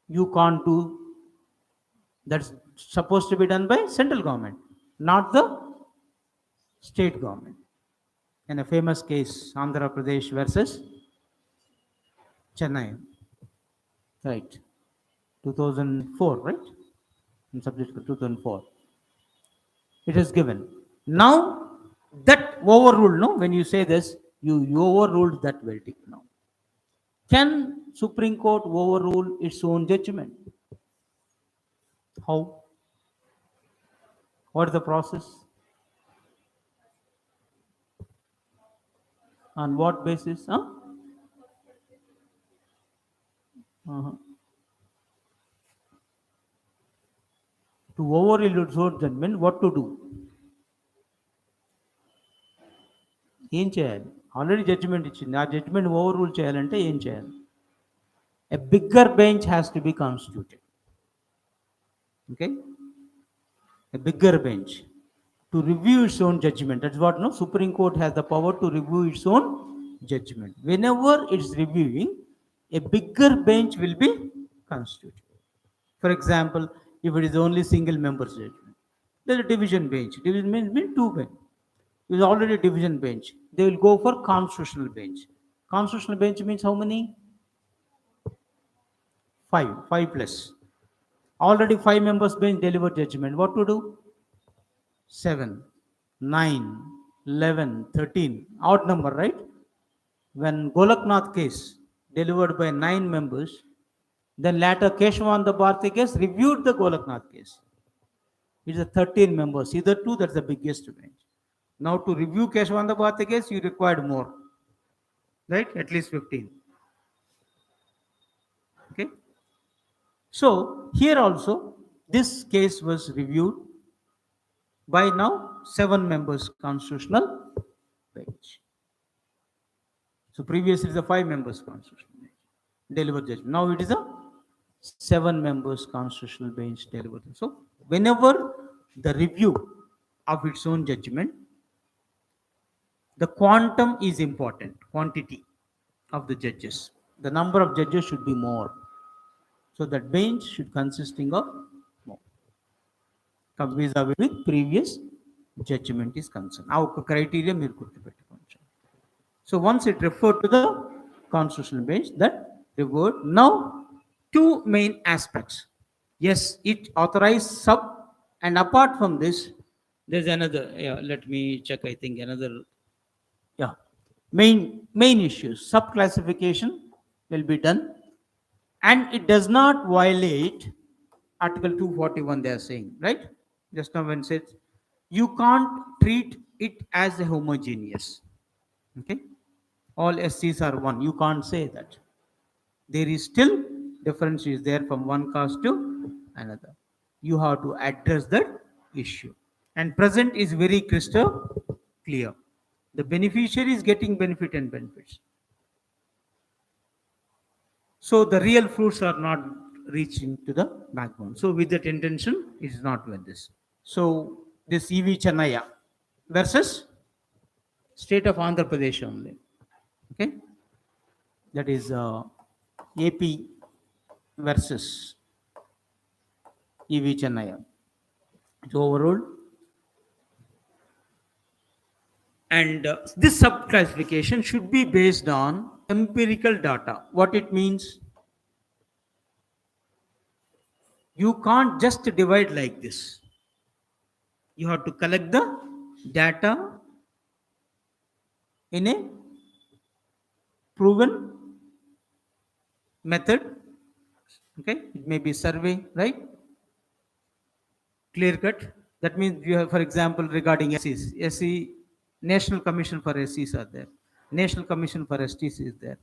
You can't do, that's supposed to be done by central government, not the state government. In a famous case, Andhra Pradesh versus Chennai, right? 2004, right? In subject 2004. It is given. Now, that overruled, no? When you say this, you overruled that verdict now. Can Supreme Court overrule its own judgment? How? What is the process? On what basis? Huh? Uh-huh. To overrule its own judgment, what to do? ఏం చేయాలి? Already judgement ఇచ్చింది, ఆ judgement ఓవర్రూల్ చేయాలంటే ఏం చేయాలి? A bigger bench has to be constituted. Okay, a bigger bench to review its own judgment. That's what, no, Supreme Court has the power to review its own judgment. Whenever it's reviewing, a bigger bench will be constituted. For example, if it is only single member judgment, there's a division bench. Division bench means 2 bench. It is already division bench. They will go for constitutional bench. Constitutional bench means how many? 5 plus. Already 5 members bench delivered judgment. What to do? 7, 9, 11, 13. Odd number, right? When Golaknath case delivered by 9 members, then later Keshwananda Bharti case reviewed the Golaknath case. It's a 13 members. Either 2, that's the biggest bench. Now to review Keshwananda Bharti case, you required more, right? At least 15. Okay. So here also, this case was reviewed by now 7 members constitutional bench. So previously it is a 5 members constitutional bench delivered judgment. Now it is a 7 members constitutional bench delivered. So whenever the review of its own judgment, the quantum is important, quantity of the judges. The number of judges should be more. So that bench should consisting of more. vis-a-vis with previous judgment is concerned. ఆ ఒక్క criteria మీరు గుర్తుపెట్టుకోవచ్చు. So once it referred to the constitutional bench, that revert. Now, two main aspects. Yes, it authorized sub, and apart from this, there's another. Yeah, let me check. I think another. Yeah, main issues. Sub classification will be done, and it does not violate Article 241. They are saying, right? Just now when it says you can't treat it as a homogeneous. Okay, all SCs are one. You can't say that. There is still difference is there from one caste to another. You have to address that issue. And present is very crystal clear. The beneficiary is getting benefit and benefits. So the real fruits are not reaching to the backbone. So with that intention, it is not with this. So this EV Chennaya versus state of Andhra Pradesh only. Okay, that is AP versus EV Chennaya. It's overruled. And this sub-classification should be based on empirical data. What it means? You can't just divide like this. You have to collect the data in a proven method. Okay, it may be survey, right? Clear cut. That means you have, for example, regarding SCs, SC National Commission for SCs are there, National Commission for STs is there.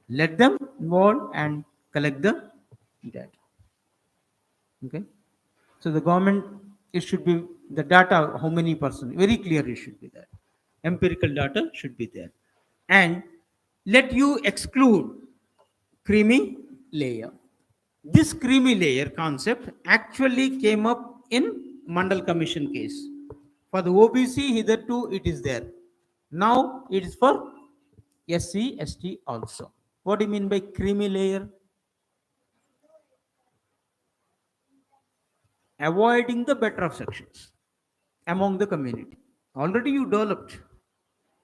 Let them involve and collect the data. Okay, so the government, it should be the data, how many percent, very clear it should be there. Empirical data should be there, and let you exclude creamy layer. This creamy layer concept actually came up in Mandal Commission case. For the OBC, hitherto it is there. Now it is for SC, ST also. What do you mean by creamy layer? Avoiding the better of sections among the community. Already you developed,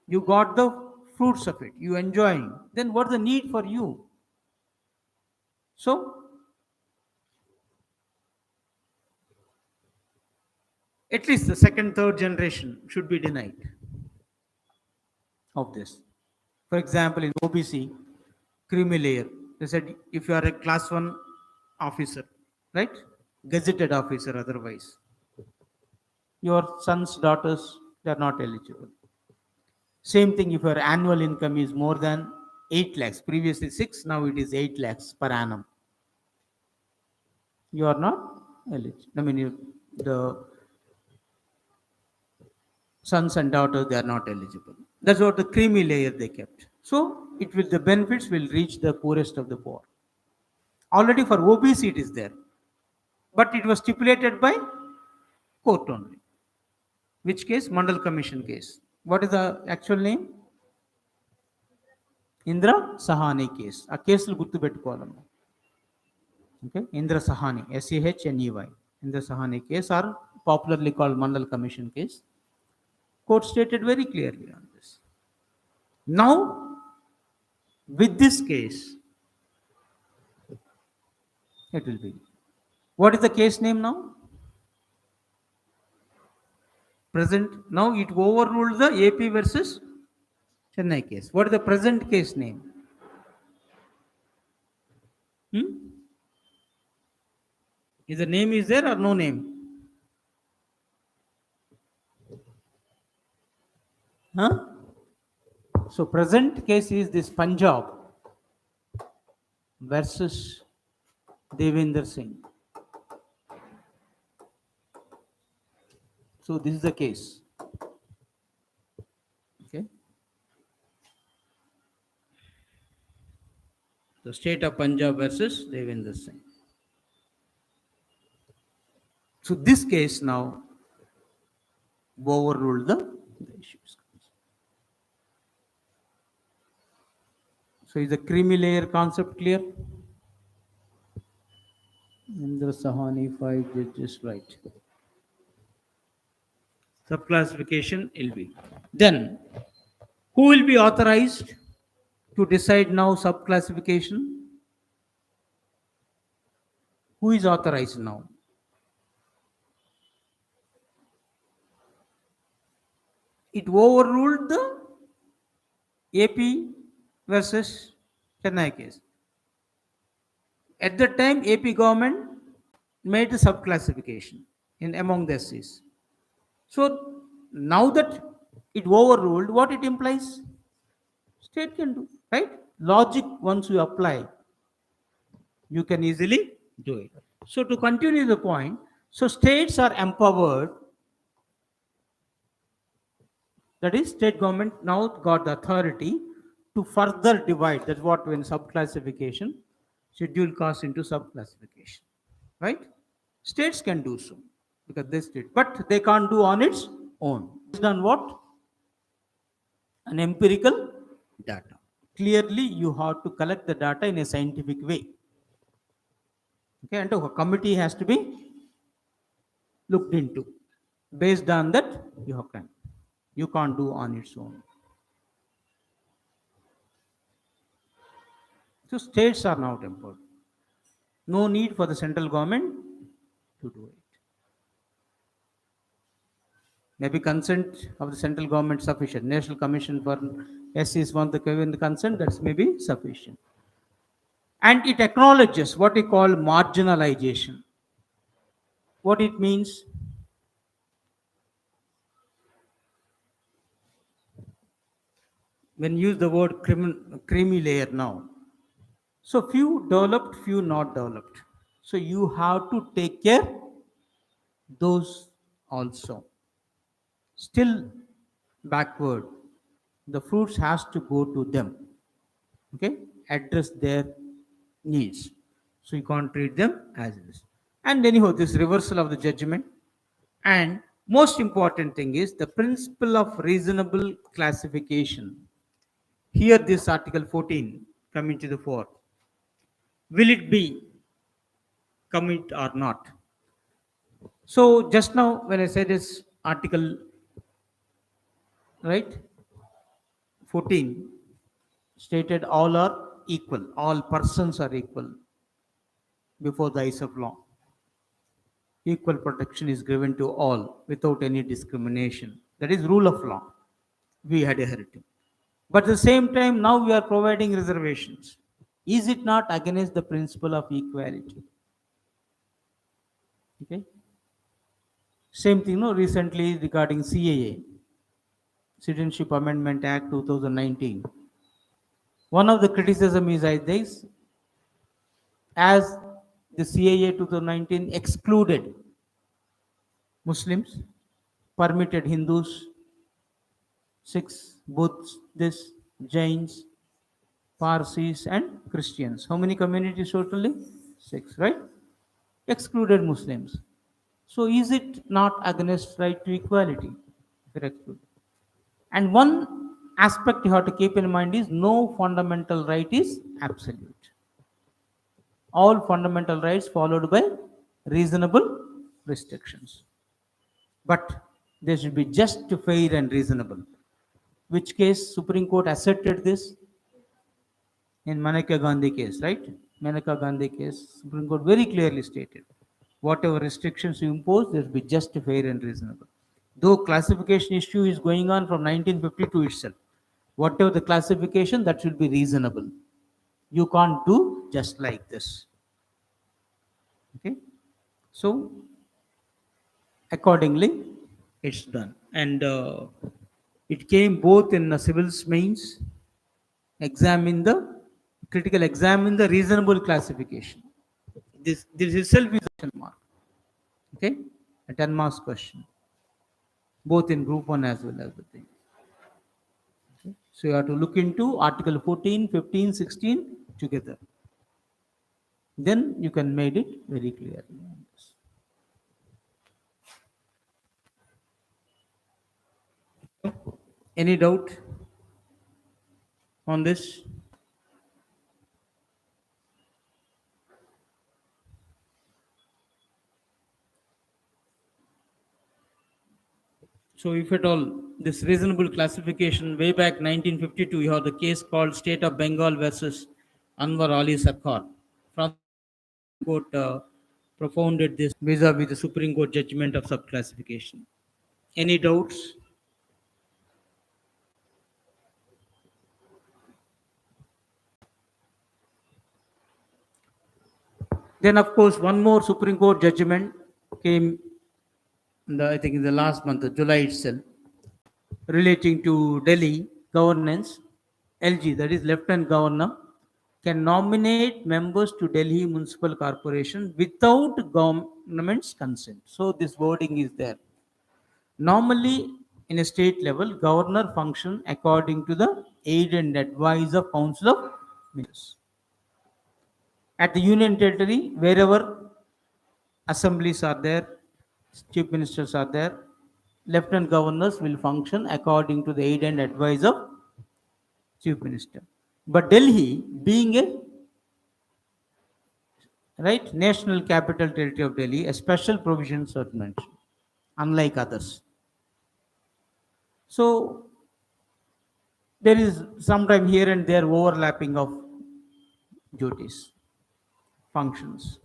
you got the fruits of it, you enjoying. Then what's the need for you? So at least the second, third generation should be denied of this. For example, in OBC, creamy layer, they said if you are a class 1 officer, right? Gazetted officer otherwise, your sons, daughters, they are not eligible. Same thing if your annual income is more than 8 lakhs, previously 6, now it is 8 lakhs per annum. You are not eligible. I mean, the sons and daughters, they are not eligible. That's what the creamy layer they kept. So it will, the benefits will reach the poorest of the poor. Already for OBC it is there, but it was stipulated by court only. Which case? Mandal Commission case. What is the actual name? Indra Sahani case. ఆ కేసులు గుర్తుపెట్టుకోవాలమ్మా. Okay, Indra Sahani, SAHNEY. Indra Sahani case, or popularly called Mandal Commission case. Court stated very clearly on this. Now, with this case, it will be. What is the case name now? Present. Now it overruled the AP versus Chennai case. What is the present case name? Is the name is there or no name? Huh? So present case is this Punjab versus Devendra Singh. So this is the case. Okay. The state of Punjab versus Devendra Singh. So this case now overruled the issues. So is the creamy layer concept clear? Indra Sahani, 5 judges, right. Subclassification will be. Then, who will be authorized to decide now subclassification? Who is authorized now? It overruled the AP versus Chennai case. At that time, AP government made the subclassification in among the SCs. So now that it overruled, what it implies? State can do, right? Logic, once you apply, you can easily do it. So to continue the point, so states are empowered, that is, state government now got the authority to further divide. That's what when subclassification, schedule caste into subclassification, right? States can do so because they state, but they can't do on its own. It's done what? An empirical data. Clearly, you have to collect the data in a scientific way. Okay, and a committee has to be looked into. Based on that, you can't do on its own. So states are now empowered. No need for the central government to do it. Maybe consent of the central government sufficient. National Commission for SCs want the given the consent, that's maybe sufficient. And it acknowledges what we call marginalization. What it means? When you use the word creamy layer now. So few developed, few not developed. So you have to take care those also. Still backward, the fruits has to go to them. Okay, address their needs. So you can't treat them as this. And anyhow, this reversal of the judgment. And most important thing is the principle of reasonable classification. Here, this Article 14 coming to the fore. Will it be commit or not? So just now when I said this article, right, 14 stated all are equal, all persons are equal before the eyes of law. Equal protection is given to all without any discrimination. That is rule of law. We had inherited. But at the same time, now we are providing reservations. Is it not against the principle of equality? Okay. Same thing, no, recently regarding CAA, Citizenship Amendment Act 2019. One of the criticism is like this, as the CAA 2019 excluded Muslims, permitted Hindus, Sikhs, Buddhists, Jains, Parsis, and Christians. How many communities totally? 6, right? Excluded Muslims. So is it not against right to equality? If you're excluded. And one aspect you have to keep in mind is no fundamental right is absolute. All fundamental rights followed by reasonable restrictions. But they should be just, fair, and reasonable. Which case Supreme Court asserted this in Maneka Gandhi case, right? Maneka Gandhi case, Supreme Court very clearly stated, whatever restrictions you impose, they should be just, fair, and reasonable. Though classification issue is going on from 1952 itself, whatever the classification, that should be reasonable. You can't do just like this. Okay, so accordingly, it's done, and it came both in the civils mains, examine the critical examine the reasonable classification. This itself is a question mark. Okay, a 10 marks question, both in group 1 as well as the thing. Okay? So you have to look into Article 14, 15, 16 together. Then you can make it very clearly. Any doubt on this? So if at all this reasonable classification way back 1952, you have the case called State of Bengal versus Anwar Ali Sarkar. From there, the Supreme Court propounded this vis-a-vis the Supreme Court judgment of subclassification. Any doubts? Then, of course, one more Supreme Court judgment came, I think, in the last month of July itself, relating to Delhi governance. LG, that is Lieutenant Governor, can nominate members to Delhi Municipal Corporation without government's consent. So this wording is there. Normally, in a state level, governor function according to the aid and advice of Council of Ministers. At the Union Territory, wherever assemblies are there, chief ministers are there, lieutenant governors will function according to the aid and advice of chief minister. But Delhi, being a national capital territory of Delhi, a special provisions are mentioned, unlike others. So there is sometime here and there overlapping of duties, functions,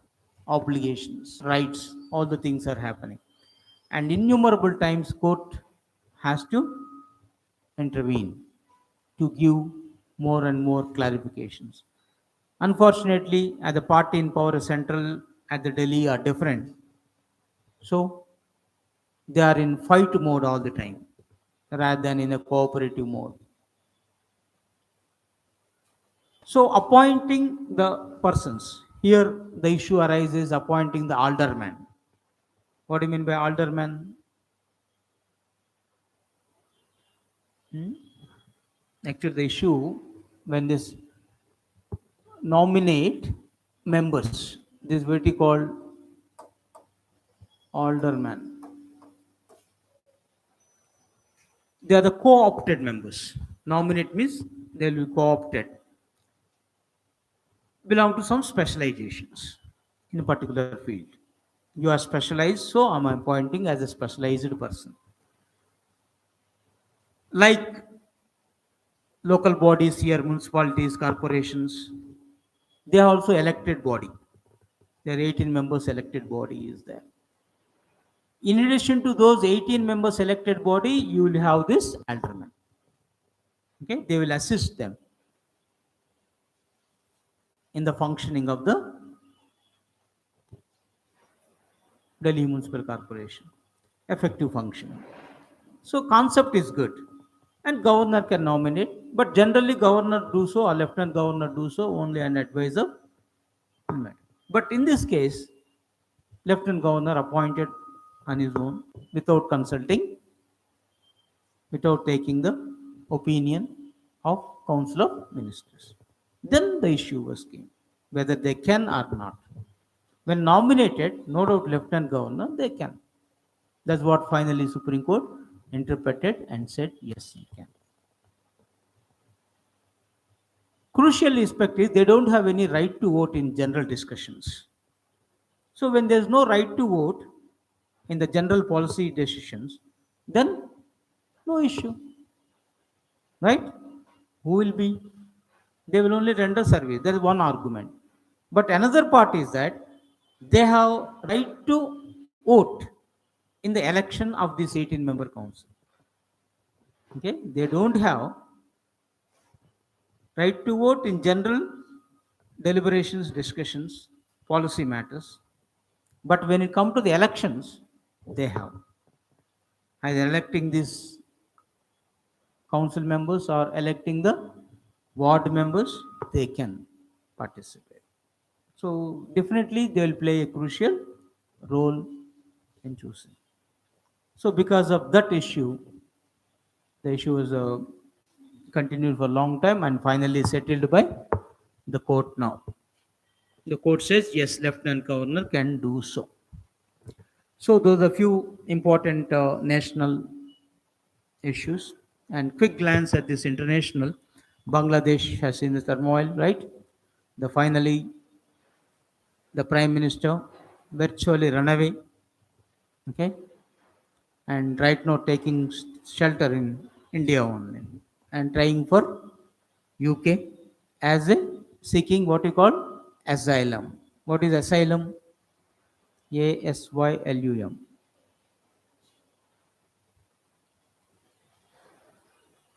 obligations, rights, all the things are happening. And innumerable times court has to intervene to give more and more clarifications. Unfortunately, at the party in power, central at the Delhi are different. So they are in fight mode all the time rather than in a cooperative mode. So appointing the persons, here the issue arises appointing the alderman. What do you mean by alderman? Actually, the issue when this nominate members, this is what we call alderman. They are the co-opted members. Nominate means they will be co-opted. Belong to some specializations in a particular field. You are specialized, so I am appointing as a specialized person. Like local bodies here, municipalities, corporations, they are also elected body. Their 18 members elected body is there. In addition to those 18 members elected body, you will have this alderman. Okay, they will assist them in the functioning of the Delhi Municipal Corporation, effective function. So concept is good, and governor can nominate, but generally governor do so or lieutenant governor do so only on advice of parliament. But in this case, lieutenant governor appointed on his own without consulting, without taking the opinion of Council of Ministers. Then the issue was came whether they can or not. When nominated, no doubt lieutenant governor they can. That's what finally Supreme Court interpreted and said yes he can. Crucial aspect is they don't have any right to vote in general discussions. So when there's no right to vote in the general policy decisions, then no issue. Right? Who will be? They will only render service. That is one argument. But another part is that they have right to vote in the election of this 18-member council. Okay? They don't have right to vote in general deliberations, discussions, policy matters. But when it comes to the elections, they have. Either electing these council members or electing the ward members, they can participate. So definitely they will play a crucial role in choosing. So because of that issue, the issue was continued for a long time and finally settled by the court now. The court says yes, lieutenant governor can do so. So those are few important national issues. And quick glance at this international. Bangladesh has seen the turmoil, right? Finally the prime minister virtually run away. Okay, and right now taking shelter in India only and trying for UK as a seeking what you call asylum. What is asylum? ASYLUM.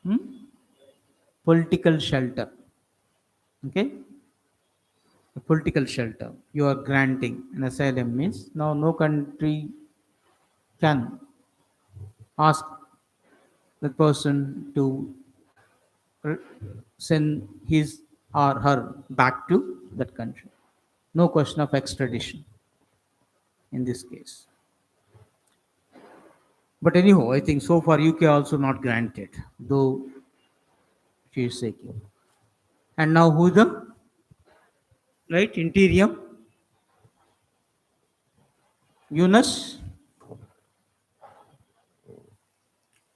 Hmm? Political shelter. Okay, a political shelter. You are granting an asylum means now no country can ask the person to r- send his or her back to that country. No question of extradition in this case. But anyhow, I think so far UK also not granted, though she is seeking. And now who the right interior? Yunus,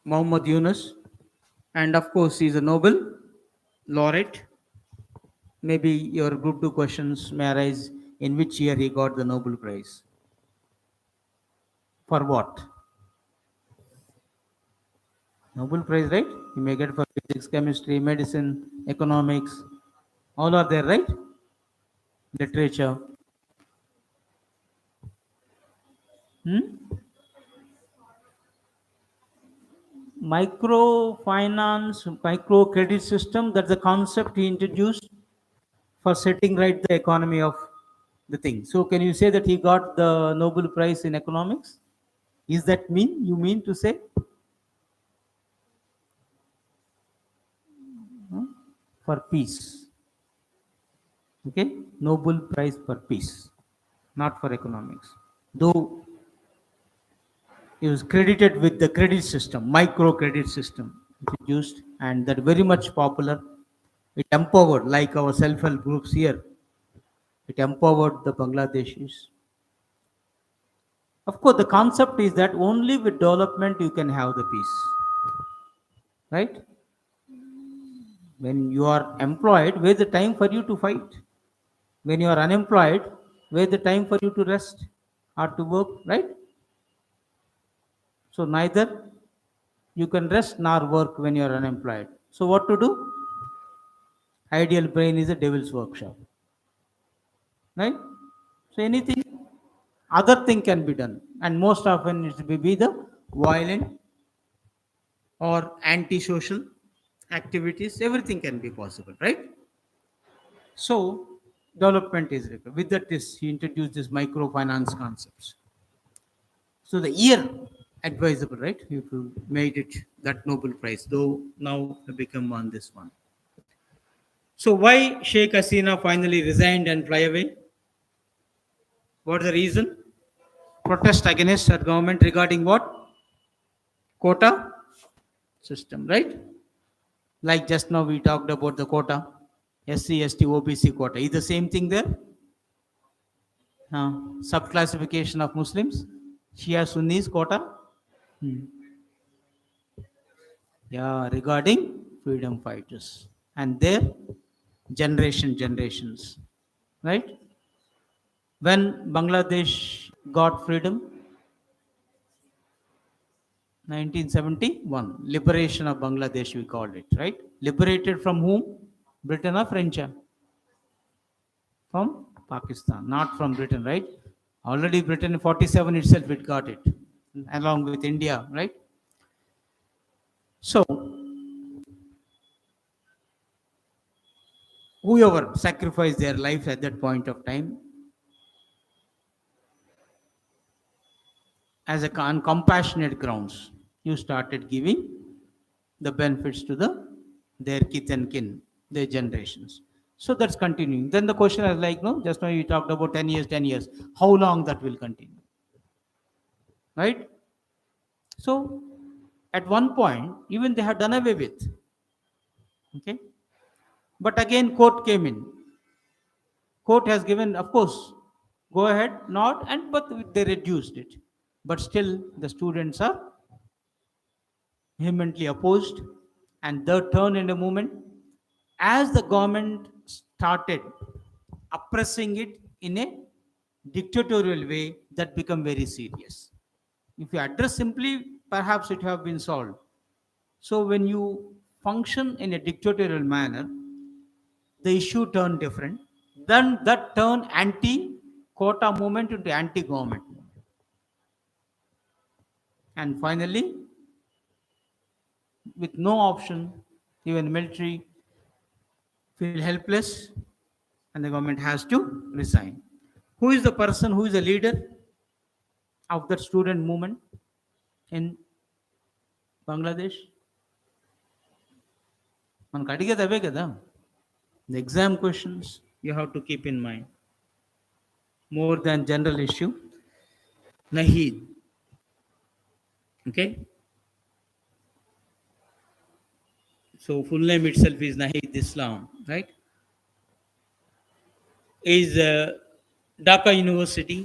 Muhammad Yunus, and of course he is a Nobel laureate. Maybe your group two questions may arise in which year he got the Nobel Prize. For what? Nobel Prize, right? You may get for physics, chemistry, medicine, economics. All are there, right? Literature. Hmm? Microfinance, microcredit system, that's the concept he introduced for setting right the economy of the thing. So can you say that he got the Nobel Prize in economics? Is that mean you mean to say? Hmm? For peace? Okay, Nobel Prize for peace, not for economics. Though he was credited with the credit system, microcredit system introduced, and that very much popular. It empowered, like our self-help groups here, it empowered the Bangladeshis. Of course, the concept is that only with development you can have the peace, right? When you are employed, where's the time for you to fight? When you are unemployed, where's the time for you to rest or to work, right? So neither you can rest nor work when you are unemployed. So what to do? Ideal brain is a devil's workshop, right? So anything, other thing can be done, and most often it will be the violent or antisocial activities. Everything can be possible, right? So development is required. With that, this he introduced this microfinance concepts. So the year advisable, right? If you made it that Nobel Prize, though now have become on this one. So why Sheikh Hasina finally resigned and fly away? What the reason? Protest against her government regarding what? Quota system, right? Like just now we talked about the quota, SC, ST, OBC quota. Is the same thing there? Subclassification of Muslims, Shia Sunnis quota. Hmm. Yeah, regarding freedom fighters and their generations, right? When Bangladesh got freedom, 1971, liberation of Bangladesh, we called it, right? Liberated from whom? Britain or French? From Pakistan, not from Britain, right? Already Britain in 47 itself it got it, along with India, right? So whoever sacrificed their lives at that point of time as a on compassionate grounds, you started giving the benefits to the their kith and kin, their generations. So that's continuing. Then the question is like, no, just now you talked about 10 years, 10 years. How long that will continue? Right? So at one point, even they had done away with. Okay. But again, court came in. Court has given, of course, go ahead, not, and but they reduced it. But still, the students are vehemently opposed, and third turn in a movement as the government started oppressing it in a dictatorial way that become very serious. If you address simply perhaps it have been solved. So when you function in a dictatorial manner, the issue turned different. Then that turned anti-quota movement into anti-government movement. And finally, with no option, even military feel helpless and the government has to resign. Who is the person who is the leader of that student movement in Bangladesh? మనకు అడిగేది అవే కదా. The exam questions you have to keep in mind. More than general issue. Naheed. Okay. So full name itself is Naheed Islam, right? Is a Dhaka University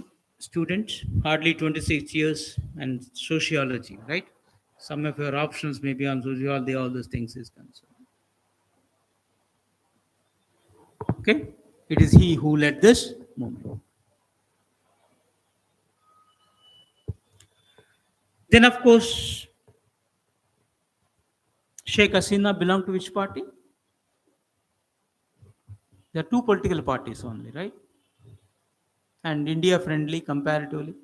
student, hardly 26 years, and sociology, right? Some of your options may be on sociology, all those things is concerned. Okay, it is he who led this movement. Then, of course, Sheikh Hasina belonged to which party? There are two political parties only, right? And India friendly comparatively.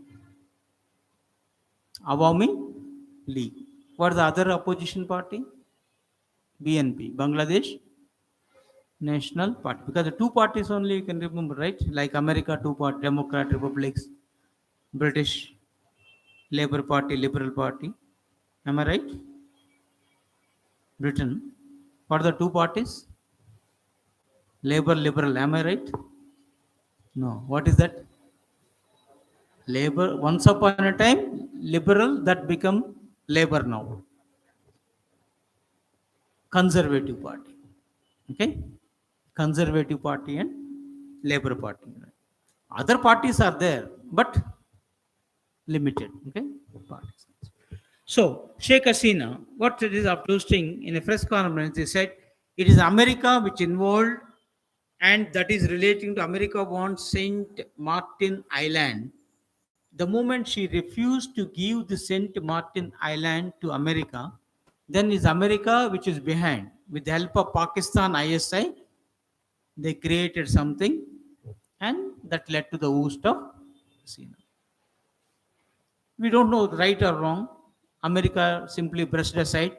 Awami League. What is the other opposition party? BNP, Bangladesh National Party. Because the two parties only you can remember, right? Like America, two party, Democrat republics, British Labour Party, Liberal Party. Am I right? Britain. What are the two parties? Labour, Liberal. Am I right? No. What is that? Labour. Once upon a time, Liberal that become Labour now. Conservative Party. Okay? Conservative Party and Labour Party. Other parties are there, but limited. Okay? Parties. So, Sheikh Hasina, what it is uploading in a press conference, they said it is America which involved, and that is relating to America wants Saint Martin Island. The moment she refused to give the Saint Martin Island to America, then is America which is behind. With the help of Pakistan ISI, they created something, and that led to the oust of Hasina. We don't know right or wrong. America simply brushed aside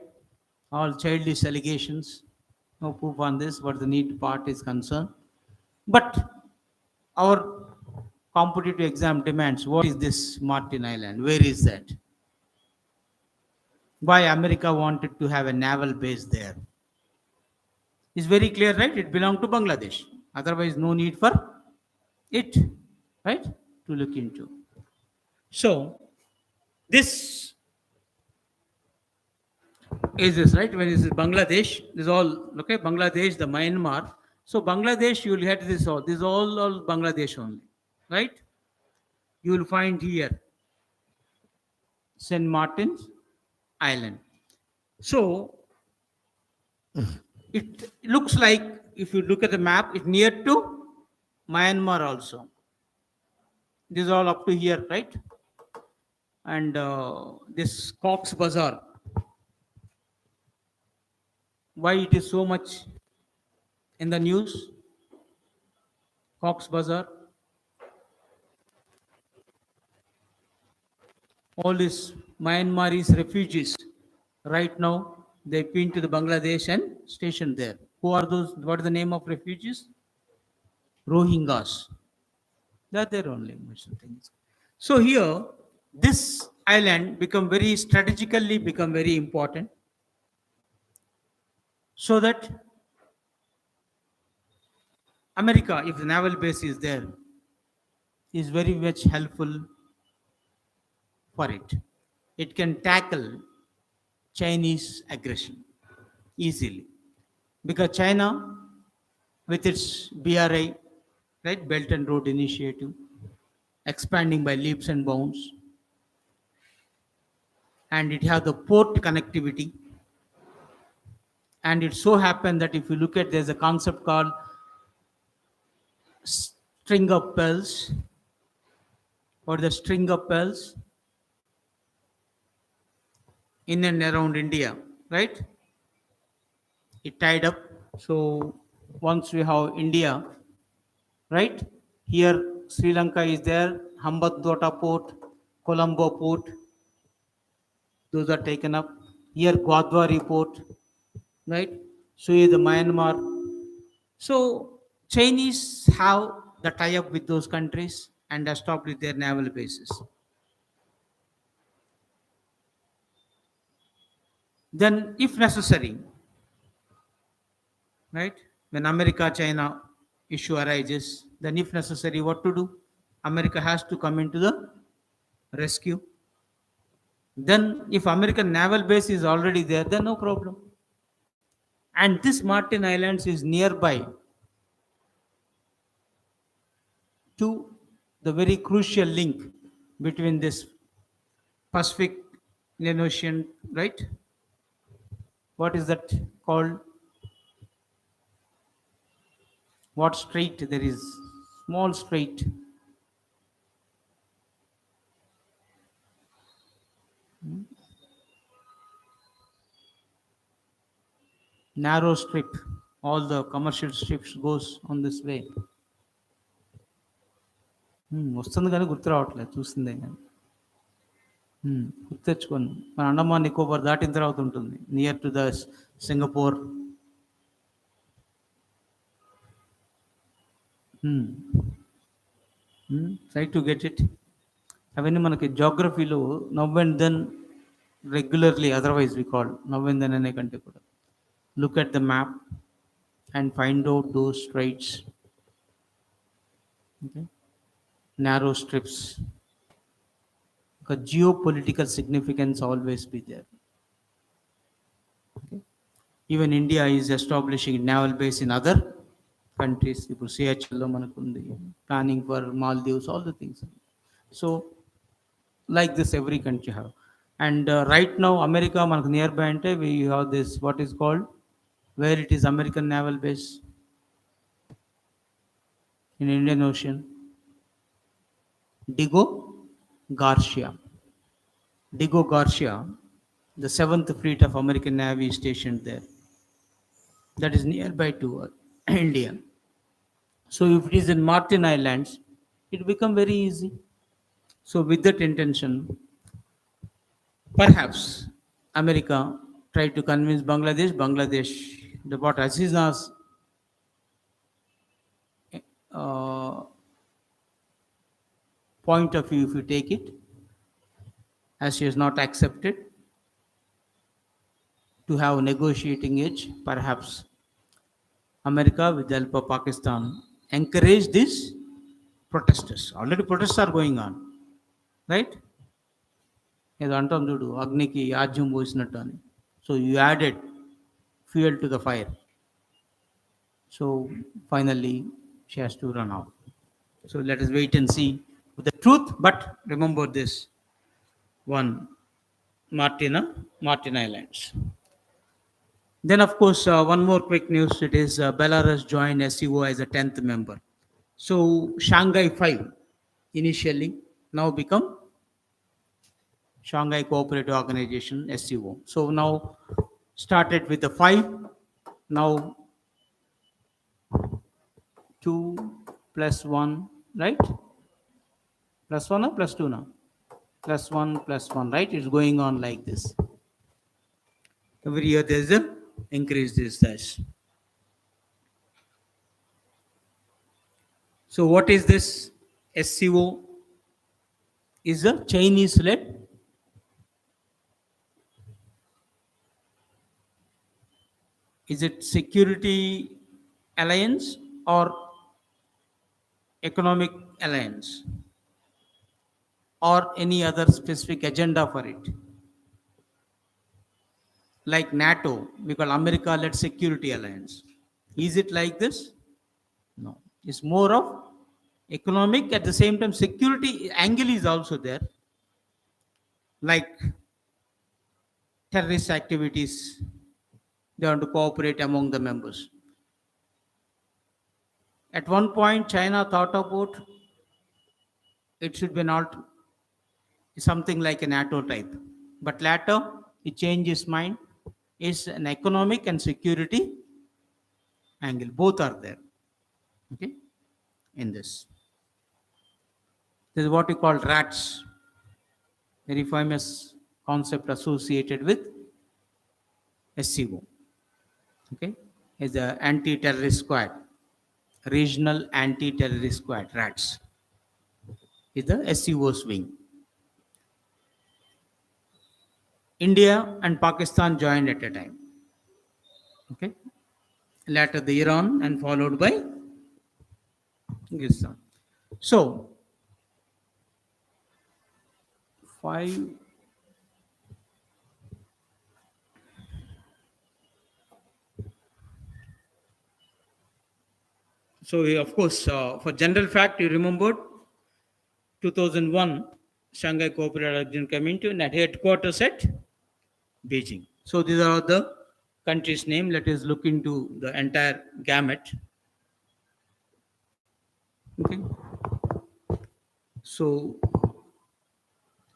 all childish allegations. No proof on this, what the need part is concerned. But our competitive exam demands, what is this Martin Island? Where is that? Why America wanted to have a naval base there? It's very clear, right? It belonged to Bangladesh. Otherwise, no need for it, right? To look into. So, this is this, right? When this is Bangladesh, this is all, okay, Bangladesh, the Myanmar. So, Bangladesh, you will get this all Bangladesh only, right? You will find here St. Martin's Island. So, it looks like, if you look at the map, it's near to Myanmar also. This is all up to here, right? And this Cox Bazar, why it is so much in the news? Cox Bazar, all these Myanmarese refugees, right now they've been to the Bangladesh and stationed there. Who are those? What is the name of refugees? Rohingyas. They are there only. So here, this island become very important, so that America, if the naval base is there, is very much helpful for it. It can tackle Chinese aggression easily, because China, with its BRI, right, Belt and Road Initiative, expanding by leaps and bounds, and it has the port connectivity. And it so happened that if you look at, there's a concept called string of pearls, or the string of pearls. in and around India, right? It tied up. So once we have India, right? Here Sri Lanka is there, Hambantota port, Colombo port, those are taken up. Here Gwadwari port, right? So is the Myanmar. So Chinese have the tie-up with those countries and established their naval bases. Then, if necessary, right? When America-China issue arises, then if necessary, what to do? America has to come into the rescue. Then, if American naval base is already there, then no problem. And this Martin Islands is nearby to the very crucial link between this Pacific Indian Ocean, right? What is that called? What strait there is? Small strait. Narrow strip. All the commercial strips goes on this way. వస్తుంది కానీ గుర్తు రావట్లేదు చూస్తుందే కానీ గుర్తు తెచ్చుకోండి మన అండమాన్ నికోబార్ దాటిన తర్వాత ఉంటుంది near to the Singapore. Try to get it. అవన్నీ మనకి జాగ్రఫీలో now and then regularly otherwise we call now and then అనే కంటే కూడా look at the map and find out those straits. Okay. Narrow strips. Because geopolitical significance always be there. Okay. Even India is establishing naval base in other countries. Ipudu CHL manakundi, planning for Maldives, all the things. So like this every country have. And right now America manaku nearby ante we have this what is called where it is American naval base in Indian Ocean. Diego Garcia. Diego Garcia, the 7th Fleet of American Navy is stationed there. That is nearby to India. So if it is in Martin Islands, it become very easy. So with that intention, perhaps America tried to convince Bangladesh, the what Aziz's point of view, if you take it, as she has not accepted to have negotiating edge, perhaps America with the help of Pakistan encourage these protesters. Already protests are going on, right? ఏదో అంటాం చూడు అగ్నికి యాజ్యం పోసినట్టు అని. So you added fuel to the fire. So finally she has to run out. So let us wait and see the truth, but remember this one Martin Islands. Then of course one more quick news, it is Belarus joined SCO as a 10th member. So Shanghai 5 initially now become Shanghai Cooperative Organization SCO. So now started with the 5, now 2 plus 1, right? Plus 1 or plus 2 now? Plus 1, right? It's going on like this. Every year there's a increase this dash. So what is this? SCO is a Chinese led is it security alliance or economic alliance or any other specific agenda for it? Like NATO, we call America led security alliance. Is it like this? No. It's more of economic, at the same time security angle is also there. Like terrorist activities, they want to cooperate among the members. At one point, China thought about it should be not something like a NATO type. But later, he changed his mind, is an economic and security angle. Both are there. Okay, in this. This is what we call RATS, very famous concept associated with SCO. Okay, is the anti-terrorist squad, regional anti-terrorist squad, RATS, is the SCO's wing. India and Pakistan joined at a time. Okay, later the Iran and followed by Pakistan. So 5. So of course, for general fact, you remembered 2001 Shanghai Cooperative Organization came into and at headquarters at Beijing. So these are the countries' name. Let us look into the entire gamut. Okay. So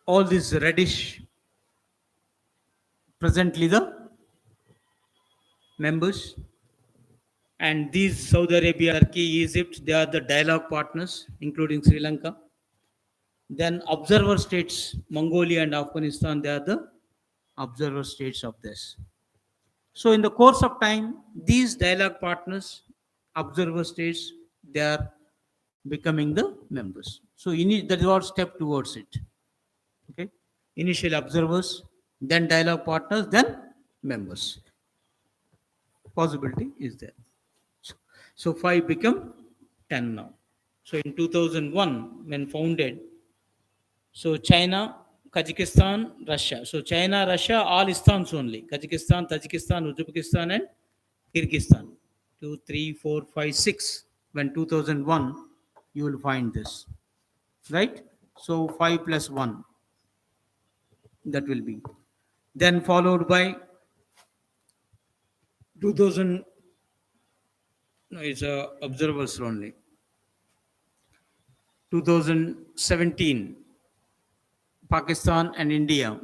all these reddish, presently the members, and these Saudi Arabia, Turkey, Egypt, they are the dialogue partners, including Sri Lanka. Then observer states, Mongolia and Afghanistan, they are the observer states of this. So in the course of time, these dialogue partners, observer states, they are becoming the members. So that is our step towards it. Okay, initial observers, then dialogue partners, then members. Possibility is there. So 5 become 10 now. So in 2001, when founded, so China, Kazakhstan, Russia. So China, Russia, all Istans only. Kazakhstan, Tajikistan, Uzbekistan, and Kyrgyzstan. 2, 3, 4, 5, 6. When 2001, you will find this. Right? So 5 plus 1. That will be. Then followed by 2000. No, it's observers only. 2017. Pakistan and India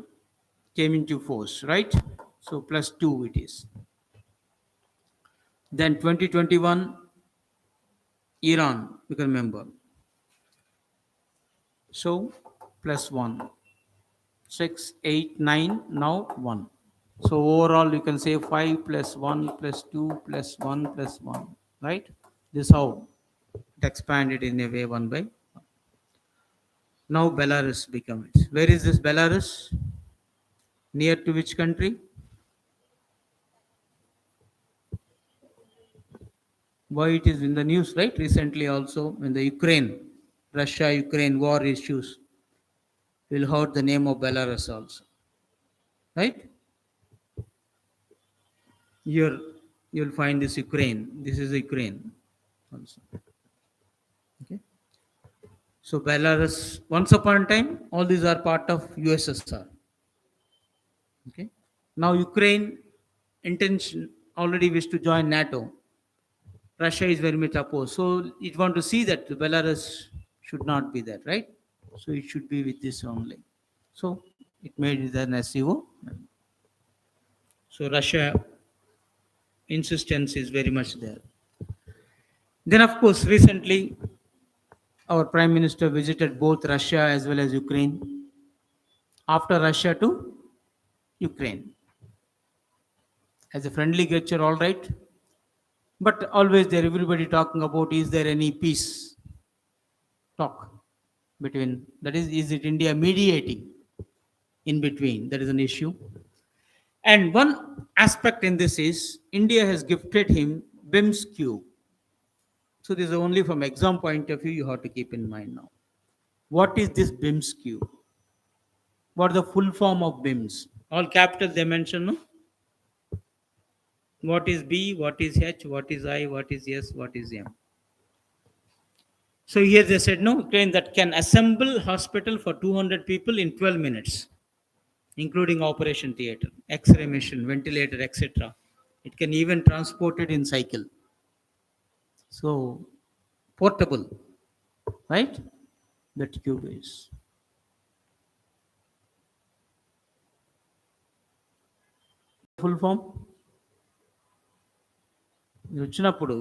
came into force, right? So plus 2 it is. Then 2021, Iran become member. So plus 1. 6, 8, 9, now 1. So overall you can say 5 plus 1 plus 2 plus 1 plus 1, right? This is how it expanded in a way 1 by 1. Now Belarus becomes it. Where is this Belarus? Near to which country? Why it is in the news, right? Recently also in the Russia-Ukraine war issues, will heard the name of Belarus also, right? Here you'll find this Ukraine. This is Ukraine also. Okay. So Belarus, once upon a time, all these are part of USSR. Okay. Now Ukraine intention already wish to join NATO. Russia is very much opposed. So it want to see that Belarus should not be there, right? So it should be with this only. So it made it an SCO. So Russia insistence is very much there. Then of course recently our Prime Minister visited both Russia as well as Ukraine. After Russia to Ukraine. As a friendly gesture, all right. But always there everybody talking about, is there any peace talk between, that is it India mediating in between? That is an issue. And one aspect in this is India has gifted him BIMS cube. So this is only from exam point of view you have to keep in mind now. What is this BIMS cube? What is the full form of BIMS? All capital they mention, no? What is B, what is H, what is I, what is S, what is M? So here they said, no, train that can assemble hospital for 200 people in 12 minutes, including operation theater, X-ray machine, ventilator, etc. It can even transport it in cycle. So portable, right? That cube is. full form? మీరు వచ్చినప్పుడు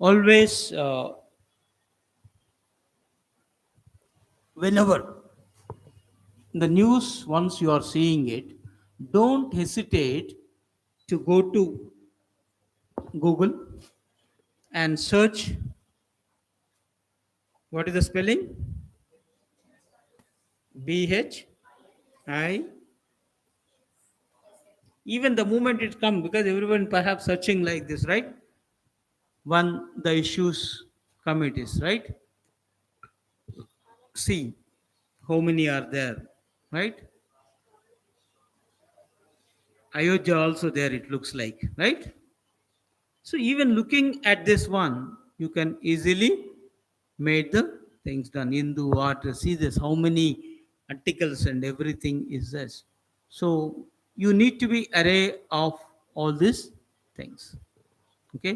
always whenever the news, once you are seeing it, don't hesitate to go to Google and search. What is the spelling? BHI. Even the moment it comes, because everyone perhaps searching like this, right? One, the issues committees, right? See how many are there, right? Ayodhya also there, it looks like, right? So even looking at this one, you can easily make the things done. Hindu, water, see this, how many articles and everything is this. So you need to be array of all these things. Okay.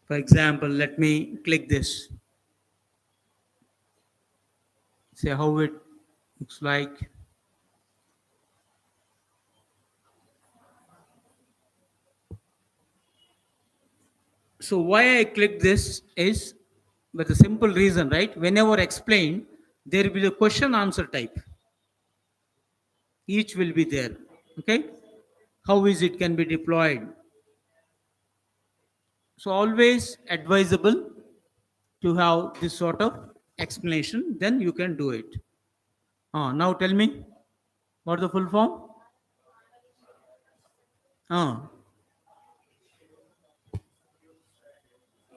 For example, let me click this. See how it looks like. So why I click this is with a simple reason, right? Whenever explained, there will be a question answer type. Each will be there. Okay. How is it can be deployed? So always advisable to have this sort of explanation, then you can do it. Now tell me, what the full form?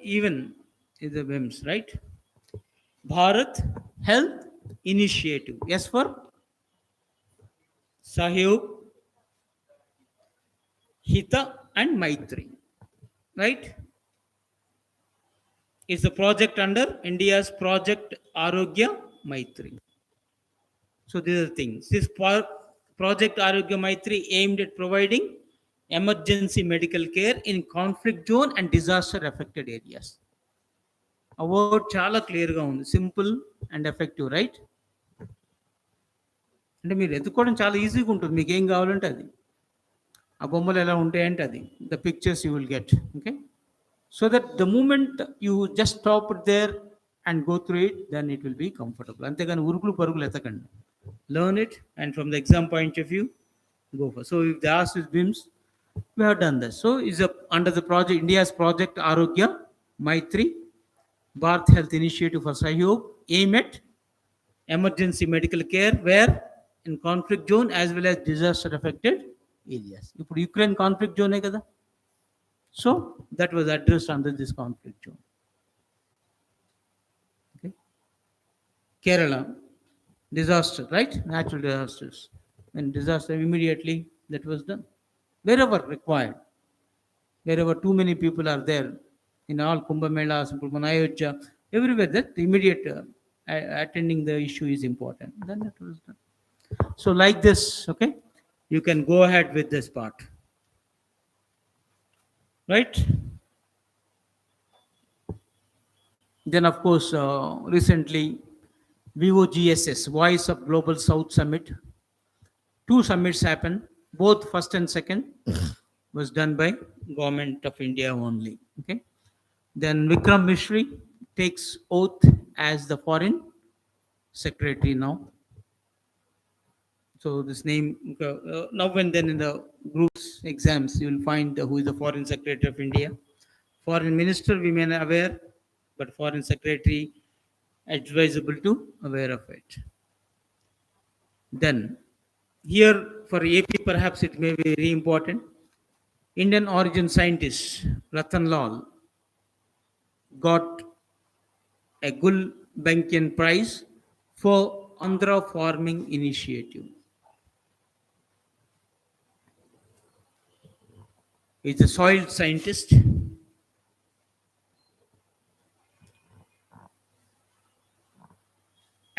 Even is the WIMS, right? Bharat Health Initiative. Yes, for Sahyog, Hita and Maitri, right? It's a project under India's Project Arogya Maitri. So these are the things. This Project Arogya Maitri aimed at providing emergency medical care in conflict zone and disaster affected areas. A word చాలా క్లియర్గా ఉంది, simple and effective, right? అంటే మీరు ఎత్తుకోవడం చాలా ఈజీగా ఉంటుంది, మీకు ఏం కావాలంటే అది, ఆ బొమ్మలు ఎలా ఉంటాయంటే అది, the pictures you will get. Okay, so that the moment you just stop it there and go through it, then it will be comfortable. అంతేగాని ఉరుకులు పరుగులు ఎత్తకండి. Learn it, and from the exam point of view, go for. So if they ask with BIMS, we have done this. So is under the project, India's Project Arogya Maitri, Bharat Health Initiative for Sahyog, aim at emergency medical care where in conflict zone as well as disaster affected areas. ఇప్పుడు Ukraine conflict జోనే కదా, so that was addressed under this conflict zone. Okay. Kerala, disaster, right? Natural disasters. When disaster, immediately that was done. Wherever required, wherever too many people are there, in all Kumbh Melas, Ayodhya, everywhere, that immediate attending the issue is important. Then that was done. So like this, okay, you can go ahead with this part, right? Then of course, recently, VOGSS, Voice of Global South Summit. 2 summits happened, both first and second was done by Government of India only. Okay. Then Vikram Misri takes oath as the Foreign Secretary now. So this name, now and then in the groups exams, you will find who is the Foreign Secretary of India. Foreign Minister, we may not aware, but Foreign Secretary, advisable to aware of it. Then here for AP, perhaps it may be very important. Indian origin scientist Ratan Lal got a Gulbenkian Prize for Andhra Farming Initiative. He's a soil scientist.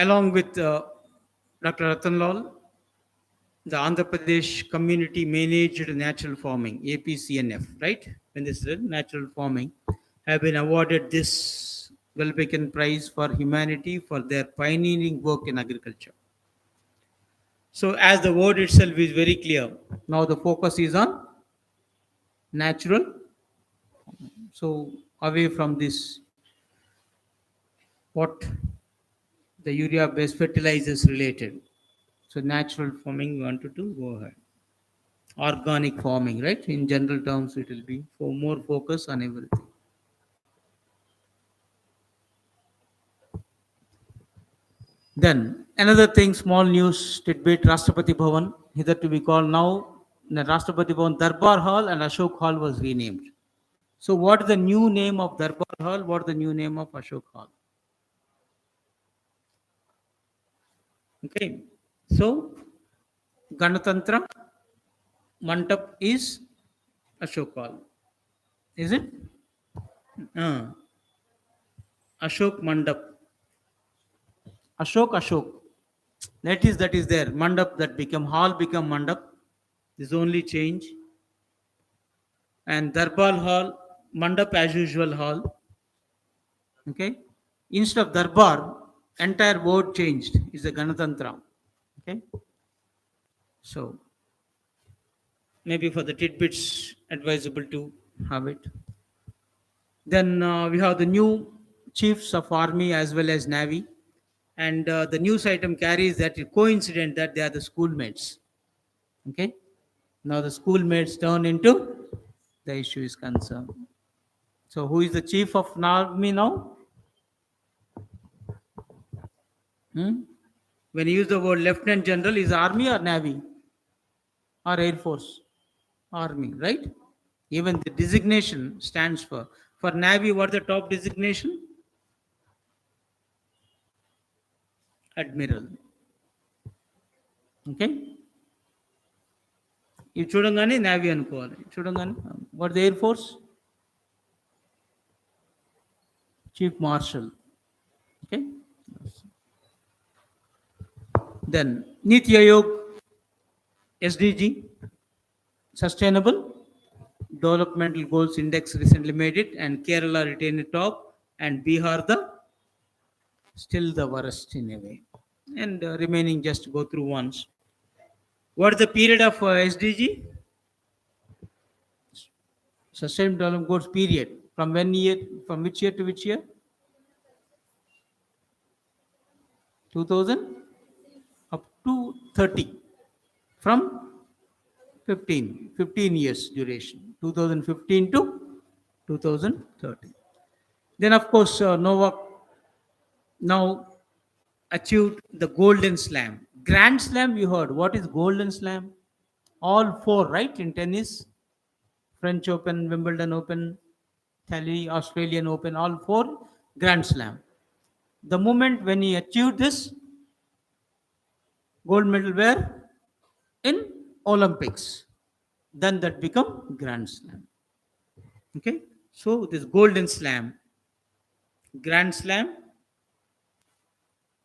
Along with Dr. Ratan Lal, the Andhra Pradesh Community Managed Natural Farming, APCNF, right? When this is natural farming, have been awarded this Gulbenkian Prize for humanity for their pioneering work in agriculture. So as the word itself is very clear, Now the focus is on natural. So away from this, what the urea based fertilizers related. So natural farming we wanted to go ahead. Organic farming, right? In general terms, it will be for more focus on everything. Then another thing, small news tidbit, Rashtrapati Bhavan, hitherto we call now the Rashtrapati Bhavan Darbar Hall and Ashok Hall was renamed. So what is the new name of Darbar Hall? What is the new name of Ashok Hall? Okay. So Ganatantra Mandap is Ashok Hall. Is it? Uh, Ashok Mandap. Ashok. That is there. Mandap that become hall become Mandap. This only change. And Darbal Hall, Mandap as usual hall. Okay. Instead of Darbar, entire word changed. Is a Ganatantra. Okay. So maybe for the tidbits advisable to have it. Then we have the new chiefs of army as well as navy, and the news item carries that coincident that they are the schoolmates. Okay, now the schoolmates turn into the issue is concerned. So who is the chief of army now? Hmm? When you use the word lieutenant general, is army or navy or air force? Army, right? Even the designation stands for navy. What the top designation? Admiral. Okay ఇవి చూడంగానే navy అనుకోవాలి చూడంగానే what the air force chief marshal okay then NITI Aayog SDG sustainable developmental goals index recently made it and Kerala retained the top and Bihar the still the worst in a way and remaining just go through once. What is the period of SDG? Sustainable Development Goals period. From when year? From which year to which year? 2000 up to 30. From 15 years duration. 2015 to 2030. Then of course Novak now achieved the golden slam. Grand slam you heard. What is golden slam? All four, right? In tennis, French Open, Wimbledon Open, Australian Open, all four Grand Slam. The moment when he achieved this gold medal were in Olympics, then that become Grand Slam. Okay, so this golden slam, Grand Slam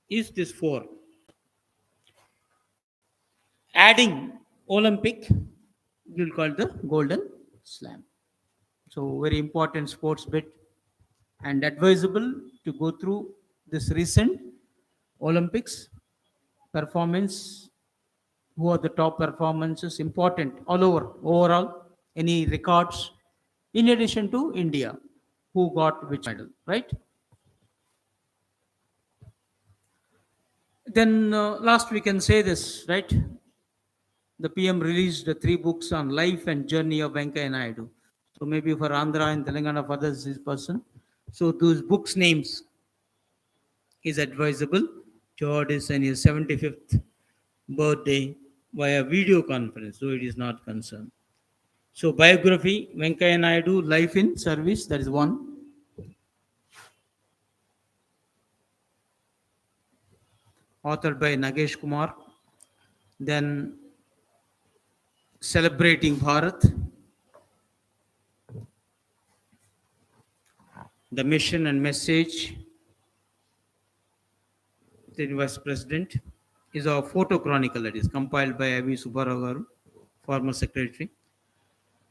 is this four. Adding Olympic, you'll call the golden slam. So very important sports bit and advisable to go through this recent Olympics performance. Who are the top performances? Important all over overall. Any records in addition to India, who got which medal, right? Then last we can say this, right? The PM released the 3 books on life and journey of Venkaiah Naidu. So maybe for Andhra and Telangana, for others, this person. So those books names is advisable. George is in his 75th birthday via video conference, so it is not concerned. So biography, Venkaiah Naidu, life in service, that is one. Authored by Nagesh Kumar. Then Celebrating Bharat, the mission and message, the Vice President, is a photo chronicle that is compiled by Avi Subbarao garu, former secretary,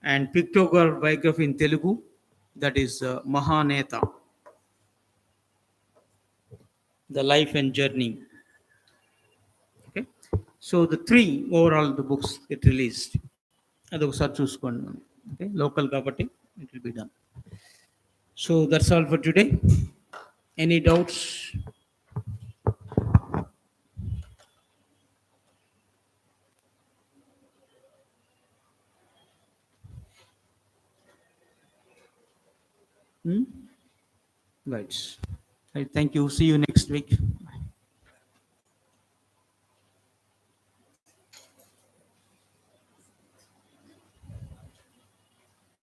and pictograph biography in Telugu, that is Mahaneta, the life and journey. Okay, so the 3 overall the books get released. అది ఒకసారి చూసుకోండి. Okay, local కాబట్టి it will be done. So that's all for today. Any doubts? Right. Right. Thank you. See you next week.